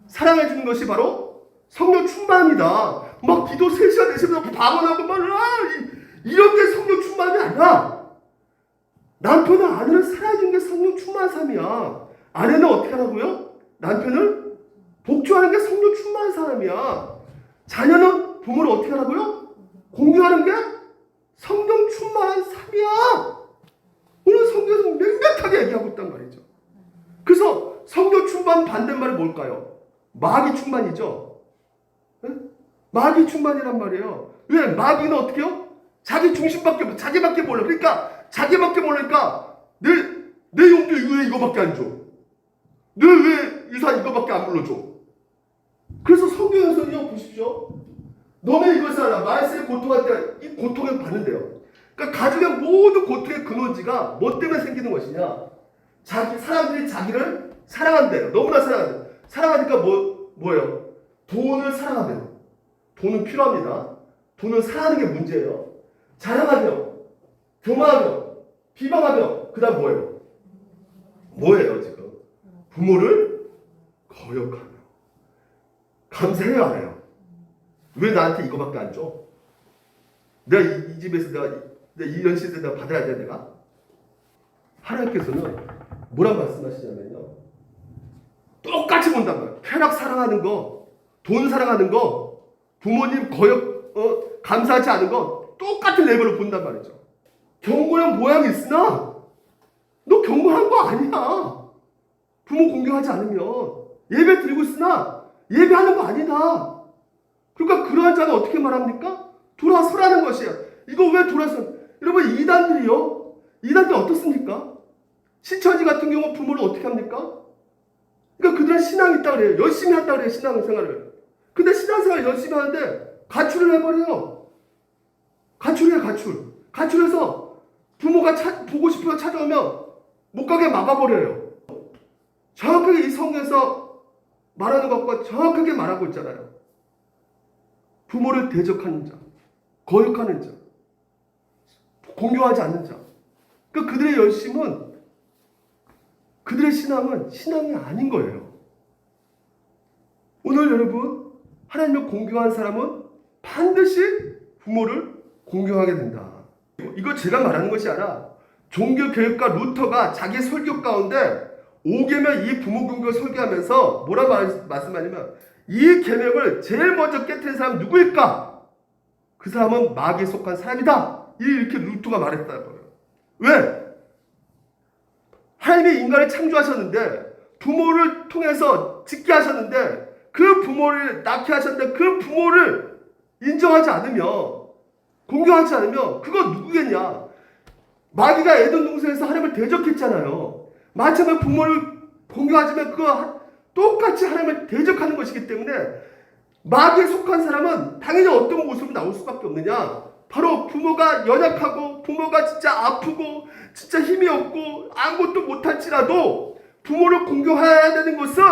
사랑해주는 것이 바로 성령 충만이다. 막 기도 3시간 4시간 방언하고 막 이런 게 성령 충만이 아니라 남편은 아내를 사랑해주는 게 성령 충만한 삶이야. 아내는 어떻게 하라고요? 남편을 복주하는 게 성령 충만한 사람이야. 자녀는 부모를 어떻게 하라고요? 공경하는 게 성령 충만한 삶이야. 오늘 성경에서 명백하게 얘기하고 있단 말이죠. 그래서 성령 충만 반대말이 뭘까요? 마귀 충만이죠. 네? 마귀 충만이란 말이에요. 왜? 마귀는 어떻게 해요? 자기밖에 몰라. 그러니까 자기밖에 모르니까 내 용돈 왜 이거밖에 안 줘? 내 왜 유산 이거밖에 안 불러줘? 그래서 성경에서는요, 보십시오. 너네 이것을 알아. 말세에 고통할 때 이 고통을 받는데요. 그러니까 가족의 모든 고통의 근원지가 뭐 때문에 생기는 것이냐? 사람들이 자기를 사랑한대요. 너무나 사랑한대요. 사랑하니까 뭐예요? 돈을 사랑하대요. 돈은 필요합니다. 돈을 사랑하는 게 문제예요. 자랑하며, 교만하며, 비방하며, 그 다음 뭐예요, 지금? 부모를 거역하며. 감사해요, 안 해요? 왜 나한테 이거밖에 안 줘? 내가 이 집에서 내가 이런 시대에 내가 받아야 돼, 내가? 하나님께서는 뭐라고 말씀하시냐면요. 똑같이 본단 말이에요. 쾌락 사랑하는 거, 돈 사랑하는 거, 부모님 감사하지 않은 거 똑같은 레벨로 본단 말이죠. 경건한 모양이 있으나 너 경건한 거 아니야. 부모 공경하지 않으면 예배 드리고 있으나 예배하는 거 아니다. 그러니까 그러한 자는 어떻게 말합니까? 돌아서라는 것이야. 이거 왜 돌아서? 여러분 이단들이요. 이단들 어떻습니까? 신천지 같은 경우 부모를 어떻게 합니까? 그러니까 그들은 신앙이 있다 그래요. 열심히 한다 그래요. 신앙생활을. 근데 신앙생활 열심히 하는데 가출을 해버려요. 가출해요. 가출해서 부모가 보고 싶어서 찾아오면 못 가게 막아버려요. 정확하게 이 성경에서 말하는 것과 정확하게 말하고 있잖아요. 부모를 대적하는 자, 거역하는 자, 공경하지 않는 자. 그러니까 그들의 열심은, 그들의 신앙은 신앙이 아닌 거예요. 오늘 여러분, 하나님을 공경한 사람은 반드시 부모를 공경하게 된다. 이거 제가 말하는 것이 아니라 종교교육가 루터가 자기 설교 가운데 5계명 이 부모 공경을 설교하면서 뭐라고 말씀하냐면, 이 계명을 제일 먼저 깨뜨린 사람은 누구일까? 그 사람은 마귀에 속한 사람이다. 이렇게 루터가 말했다고요. 왜? 하나님이 인간을 창조하셨는데 부모를 통해서 짓게 하셨는데 그 부모를 낳게 하셨는데 그 부모를 인정하지 않으면, 공경하지 않으면 그거 누구겠냐? 마귀가 에덴 동산에서 하나님을 대적했잖아요. 마찬가지로 부모를 공경하지만 그거 똑같이 하나님을 대적하는 것이기 때문에 마귀에 속한 사람은 당연히 어떤 모습으로 나올 수밖에 없느냐? 바로 부모가 연약하고 부모가 진짜 아프고 진짜 힘이 없고 아무것도 못할지라도 부모를 공경해야 되는 것은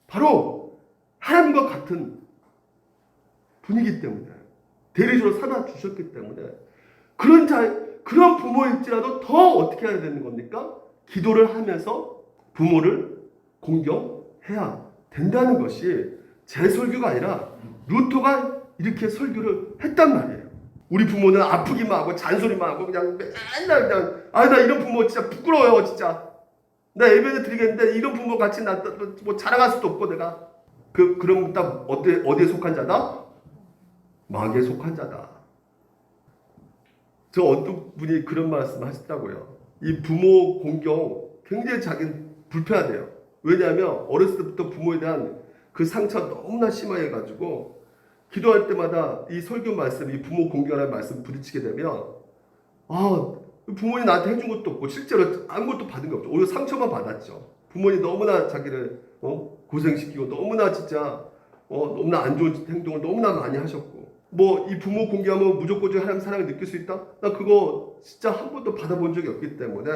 바로 하나님과 같은 분이기 때문에, 대리적으로 삼아 주셨기 때문에 그런 부모일지라도 더 어떻게 해야 되는 겁니까? 기도를 하면서 부모를 공경해야 된다는 것이 제 설교가 아니라 루터가 이렇게 설교를 했단 말이에요. 우리 부모는 아프기만 하고 잔소리만 하고 그냥 맨날 그냥 나 이런 부모 진짜 부끄러워요. 진짜 나 예배를 드리겠는데 이런 부모 같이 나 뭐 자랑할 수도 없고 내가 그럼 딱 어디에 속한 자다? 마귀에 속한 자다. 저 어떤 분이 그런 말씀 하셨다고요. 이 부모 공경 굉장히 자기는 불편하대요. 왜냐하면 어렸을 때부터 부모에 대한 그 상처가 너무나 심해가지고 기도할 때마다 이 설교 말씀, 이 부모 공경하는 말씀 부딪히게 되면 부모님 나한테 해준 것도 없고 실제로 아무것도 받은 게 없죠. 오히려 상처만 받았죠. 부모님 너무나 자기를 고생시키고 너무나 진짜 너무나 안 좋은 행동을 너무나 많이 하셨고, 뭐 이 부모 공경하면 무조건적인 하나님 사랑을 느낄 수 있다? 나 그거 진짜 한 번도 받아본 적이 없기 때문에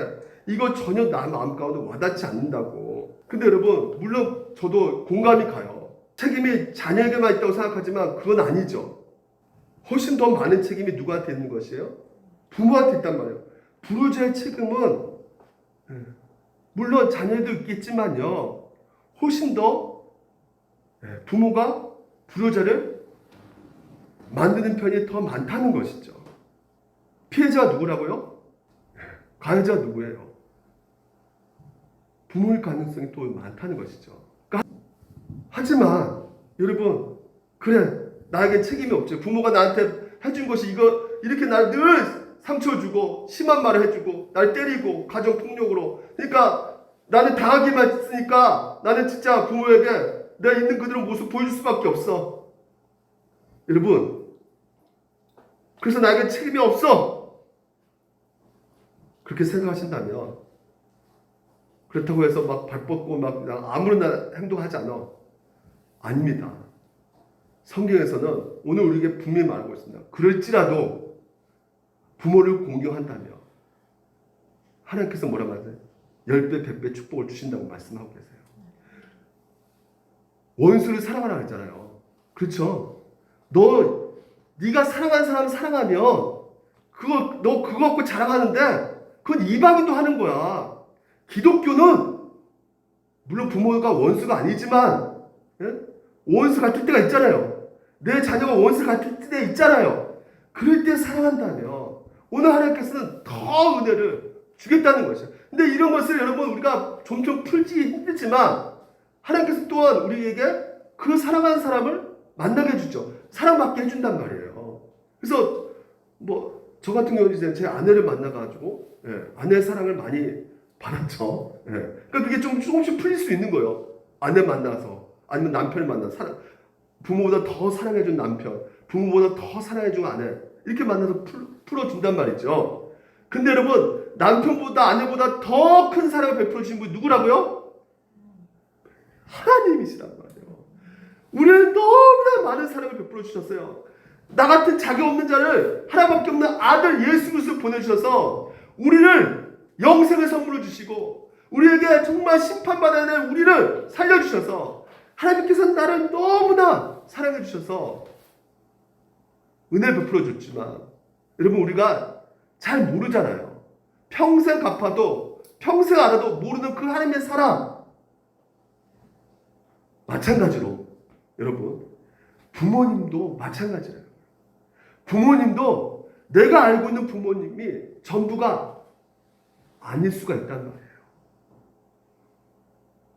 이거 전혀 나 마음 가운데 와닿지 않는다고. 근데 여러분 물론 저도 공감이 가요. 책임이 자녀에게만 있다고 생각하지만 그건 아니죠. 훨씬 더 많은 책임이 누구한테 있는 것이에요? 부모한테 있단 말이에요. 불효자의 책임은 물론 자녀에도 있겠지만요, 훨씬 더 부모가 불효자를 만드는 편이 더 많다는 것이죠. 피해자가 누구라고요? 가해자가 누구예요? 부모일 가능성이 또 많다는 것이죠. 그러니까 하지만 여러분, 그래 나에게 책임이 없죠. 부모가 나한테 해준 것이 이렇게 날 늘 상처 주고 심한 말을 해주고 날 때리고 가정폭력으로, 그러니까 나는 당하기만 했으니까 나는 진짜 부모에게 내가 있는 그대로 모습 보여줄 수밖에 없어. 여러분, 그래서 나에게 책임이 없어 그렇게 생각하신다면, 그렇다고 해서 막 발 뻗고 막 아무런 행동하지 않아. 아닙니다. 성경에서는 오늘 우리에게 분명히 말하고 있습니다. 그럴지라도 부모를 공경한다며 하나님께서 뭐라 말하세요? 10배, 100배 축복을 주신다고 말씀하고 계세요. 원수를 사랑하라 했잖아요. 그렇죠? 네가 사랑하는 사람 사랑하면 너 그거 갖고 자랑하는데 그건 이방인도 하는 거야. 기독교는 물론 부모가 원수가 아니지만 원수 같을 때가 있잖아요. 내 자녀가 원수 같을 때 있잖아요. 그럴 때 사랑한다며 오늘 하나님께서는 더 은혜를 주겠다는 것이에요. 근데 이런 것을 여러분 우리가 점점 풀기 힘들지만 하나님께서 또한 우리에게 그 사랑하는 사람을 만나게 해주죠. 사랑받게 해준단 말이에요. 그래서 뭐 저 같은 경우는 제 아내를 만나가지고 아내의 사랑을 많이 받았죠. 그러니까 그게 조금씩 풀릴 수 있는 거예요. 아내 만나서 아니면 남편을 만나서 부모보다 더 사랑해준 남편, 부모보다 더 사랑해준 아내 이렇게 만나서 풀어준단 말이죠. 근데 여러분 남편보다 아내보다 더 큰 사랑을 베풀어 주신 분이 누구라고요? 하나님이시란 말이에요. 우리를 너무나 많은 사랑을 베풀어 주셨어요. 나 같은 자격 없는 자를 하나밖에 없는 아들 예수 그리스도를 보내주셔서 우리를 영생을 선물로 주시고 우리에게 정말 심판받아야 될 우리를 살려주셔서 하나님께서 나를 너무나 사랑해 주셔서 은혜를 베풀어 줬지만 여러분 우리가 잘 모르잖아요. 평생 갚아도 평생 알아도 모르는 그 하나님의 사랑. 마찬가지로 여러분 부모님도 마찬가지예요. 부모님도 내가 알고 있는 부모님이 전부가 아닐 수가 있단 말이에요.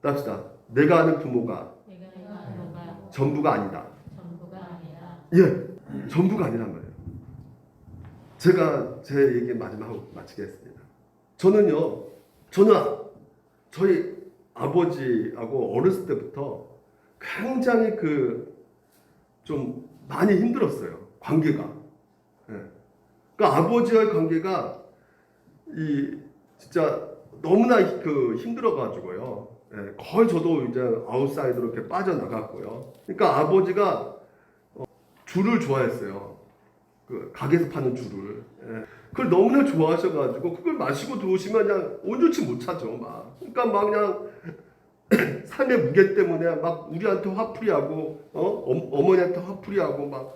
답시다. 내가 아는 부모가 전부가 아니다. 예, 전부가 아니란 말이에요. 제가 제 얘기 마지막으로 마치겠습니다. 저는 저희 아버지하고 어렸을 때부터 굉장히 좀 많이 힘들었어요. 관계가. 예. 그러니까 아버지와의 관계가 진짜 너무나 힘들어가지고요. 예, 거의 저도 이제 아웃사이드로 이렇게 빠져나갔고요. 그러니까 아버지가 귤을 좋아했어요. 그 가게에서 파는 귤을. 예. 그걸 너무나 좋아하셔가지고 그걸 마시고 들어오시면 그냥 온전치 못하죠. 그러니까 그냥 삶의 무게 때문에 막 우리한테 화풀이하고 어머니한테 화풀이하고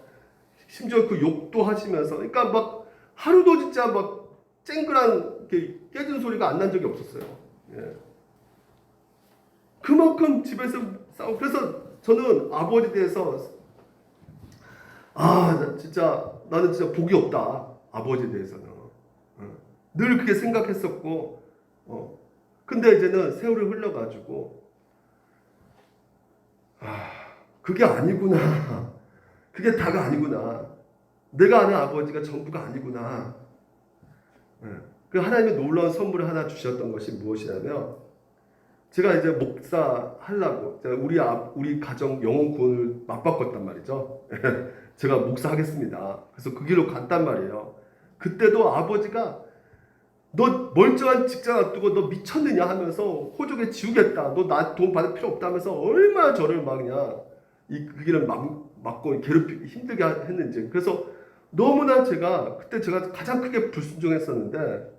심지어 그 욕도 하시면서 그러니까 하루도 진짜 쨍그란 깨진 소리가 안 난 적이 없었어요. 예. 그만큼 집에서 싸우고 그래서 저는 아버지에 대해서 나는 진짜 복이 없다. 아버지에 대해서는 늘 그렇게 생각했었고 근데 이제는 세월이 흘러가지고 그게 아니구나. 그게 다가 아니구나. 내가 아는 아버지가 전부가 아니구나. 그 하나님의 놀라운 선물을 하나 주셨던 것이 무엇이냐면 제가 이제 목사 하려고 우리 가정 영혼 구원을 맞바꿨단 말이죠. 제가 목사 하겠습니다. 그래서 그 길로 갔단 말이에요. 그때도 아버지가 너 멀쩡한 직장 놔두고 너 미쳤느냐 하면서 호적에 지우겠다. 너 나 돈 받을 필요 없다면서 얼마나 저를 그냥 그 길을 막고 괴롭히기 힘들게 했는지. 그래서 너무나 그때 제가 가장 크게 불순종했었는데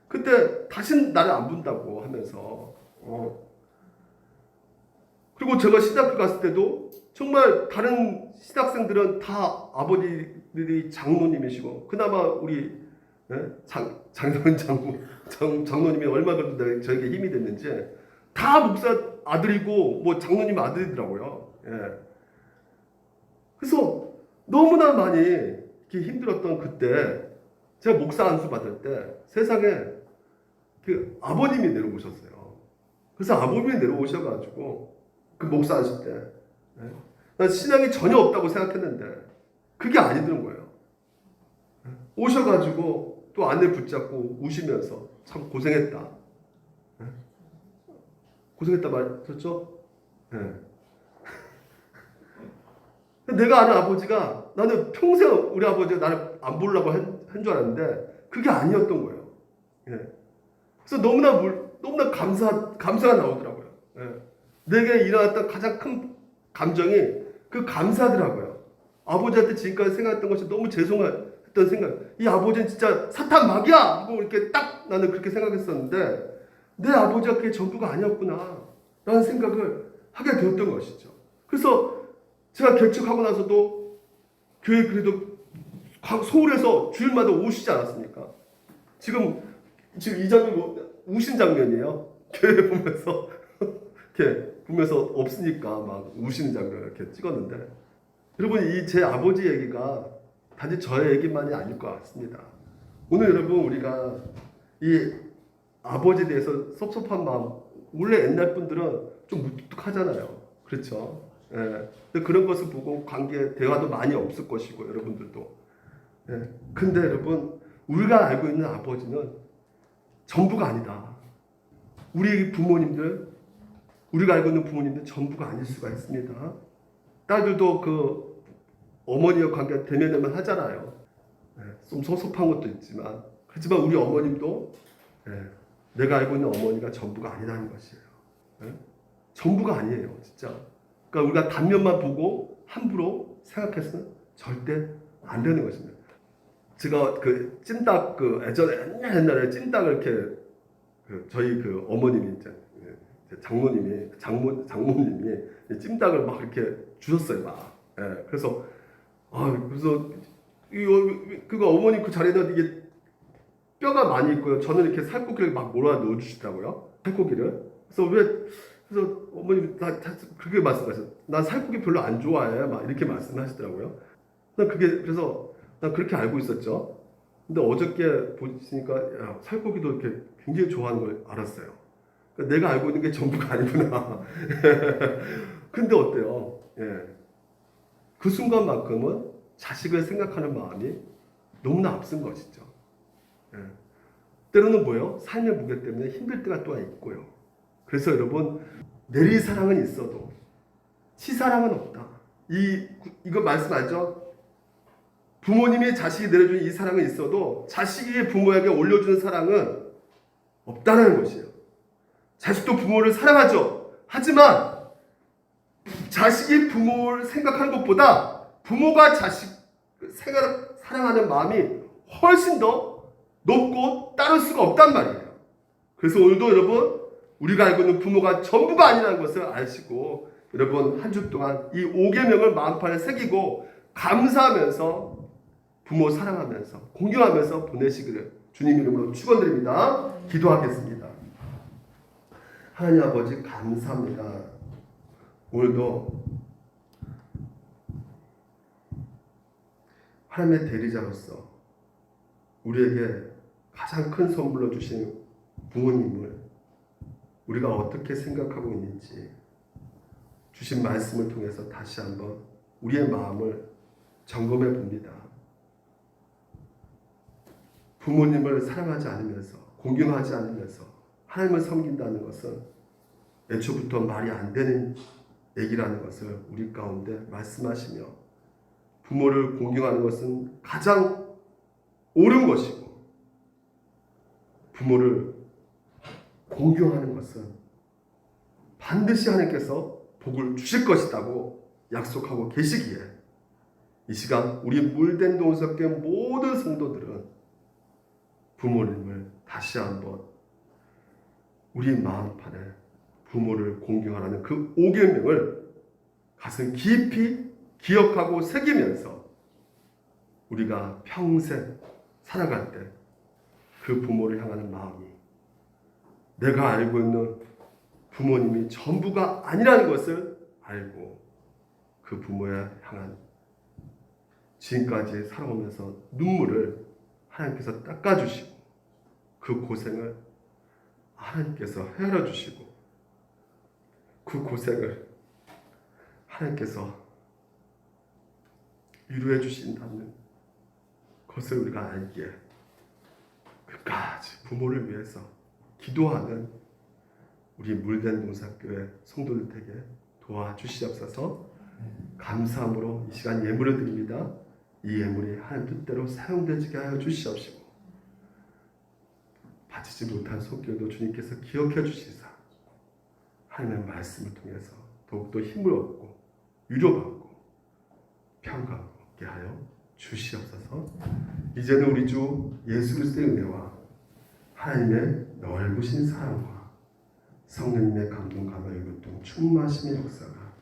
그때 다신 나를 안 본다고 하면서 그리고 제가 신학교 갔을 때도 정말 다른 신학생들은 다 아버지들이 장로님이시고 그나마 우리 장로님이 얼마나 저에게 힘이 됐는지 다 목사 아들이고 장로님 아들이더라고요. 예. 그래서 너무나 많이 이렇게 힘들었던 그때 제가 목사 안수 받을 때 세상에 아버님이 내려오셨어요. 그래서 아버님이 내려오셔가지고 그 목사 하실 때 난 신앙이 전혀 없다고 생각했는데 그게 아니더는 거예요. 오셔가지고 또 아내 붙잡고 우시면서 참 고생했다. 고생했다 말했죠? 내가 아는 아버지가 나는 평생 우리 아버지가 나를 안 보려고 한 줄 알았는데 그게 아니었던 거예요. 그래서 너무나 감사가 나오더라고요. 내게 일어났던 가장 큰 감정이 그 감사더라고요. 아버지한테 지금까지 생각했던 것이 너무 죄송했던 생각. 이 아버지는 진짜 사탄 마귀야! 하고 이렇게 딱 나는 그렇게 생각했었는데 내 아버지가 그게 전부가 아니었구나 라는 생각을 하게 되었던 것이죠. 그래서 제가 개척하고 나서도 교회 그래도 서울에서 주일마다 오시지 않았습니까? 지금 이 장면 우신 장면이에요. 교회 보면서 이렇게 보면서 없으니까 우시는 장면을 이렇게 찍었는데 여러분 제 아버지 얘기가 단지 저의 얘기만이 아닐 것 같습니다. 오늘 여러분 우리가 이 아버지에 대해서 섭섭한 마음 원래 옛날 분들은 좀 무뚝뚝하잖아요. 그렇죠? 근데 그런 것을 보고 대화도 많이 없을 것이고 여러분들도 근데 여러분 우리가 알고 있는 아버지는 전부가 아니다. 우리 부모님들 우리가 알고 있는 부모님들 전부가 아닐 수가 있습니다. 딸들도 그 어머니와 관계가 대면대면 하잖아요. 좀 섭섭한 것도 있지만, 하지만 우리 어머님도 내가 알고 있는 어머니가 전부가 아니라는 것이에요. 전부가 아니에요, 진짜. 그러니까 우리가 단면만 보고 함부로 생각해서는 절대 안 되는 것입니다. 제가 그 찜닭 옛날에 찜닭을 이렇게 저희 그 어머님이 이제 장모님이 찜닭을 막 이렇게 주셨어요, 막. 그래서 그거 어머니 그 자리에다 이게 뼈가 많이 있고요. 저는 이렇게 살코기를 막 몰아 넣어주시더라고요. 살코기를. 그래서 어머님 나 그렇게 말씀하셨어요. 난 살코기 별로 안 좋아해. 막 이렇게 말씀하시더라고요. 그래서 난 그렇게 알고 있었죠. 근데 어저께 보시니까 살코기도 이렇게 굉장히 좋아하는 걸 알았어요. 그러니까 내가 알고 있는 게 전부가 아니구나. 근데 어때요? 그 순간만큼은 자식을 생각하는 마음이 너무나 앞선 것이죠. 때로는 뭐예요? 삶의 무게 때문에 힘들 때가 또 있고요. 그래서 여러분, 내릴 사랑은 있어도 치사랑은 없다. 이거 말씀 알죠? 부모님이 자식이 내려주는 이 사랑은 있어도 자식이 부모에게 올려주는 사랑은 없다는 것이에요. 자식도 부모를 사랑하죠. 하지만 자식이 부모를 생각하는 것보다 부모가 자식을 사랑하는 마음이 훨씬 더 높고 따를 수가 없단 말이에요. 그래서 오늘도 여러분, 우리가 알고 있는 부모가 전부가 아니라는 것을 아시고, 여러분 한 주 동안 이 5계명을 마음판에 새기고 감사하면서 부모 사랑하면서 공경하면서 보내시기를 주님 이름으로 축원드립니다. 기도하겠습니다. 하나님 아버지, 감사합니다. 오늘도 하나님의 대리자로서 우리에게 가장 큰 선물로 주신 부모님을 우리가 어떻게 생각하고 있는지 주신 말씀을 통해서 다시 한번 우리의 마음을 점검해 봅니다. 부모님을 사랑하지 않으면서, 공경하지 않으면서 하나님을 섬긴다는 것은 애초부터 말이 안 되는 얘기라는 것을 우리 가운데 말씀하시며, 부모를 공경하는 것은 가장 옳은 것이고, 부모를 공경하는 것은 반드시 하나님께서 복을 주실 것이라고 약속하고 계시기에, 이 시간 우리 물된 동석계 모든 성도들은 부모님을 다시 한번 우리 마음판에 부모를 공경하라는 그 5계명을 가슴 깊이 기억하고 새기면서 우리가 평생 살아갈 때 그 부모를 향하는 마음이, 내가 알고 있는 부모님이 전부가 아니라는 것을 알고 그 부모에 향한 지금까지 살아오면서 눈물을 하나님께서 닦아주시고, 그 고생을 하나님께서 헤아려 주시고, 그 고생을 하나님께서 위로해 주신다는 것을 우리가 알기에 끝까지 부모를 위해서 기도하는 우리 물된 동사교회 성도들 되게 도와주시옵소서. 감사함으로 이 시간 예물을 드립니다. 이 예물이 하나님 뜻대로 사용되게 하여 주시옵시고, 바치지 못한 손길도 주님께서 기억해 주시사 하나님의 말씀을 통해서 더욱더 힘을 얻고 위로받고 평강하게 하여 주시옵소서. 이제는 우리 주 예수 그리스도의 은혜와 하나님의 넓으신 사랑과 성령님의 감동, 감화의 교통, 충만하심의 역사가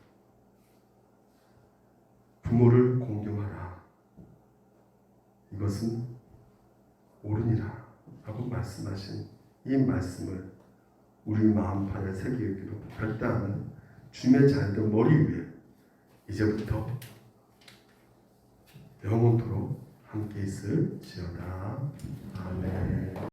부모를 공경하라, 이것은 옳으니라 라고 말씀하신 이 말씀을 우리 마음판에 새기기로 결단하는 주님의 자녀들 머리 위에 이제부터 영원토록 함께 있을지어다. 아멘.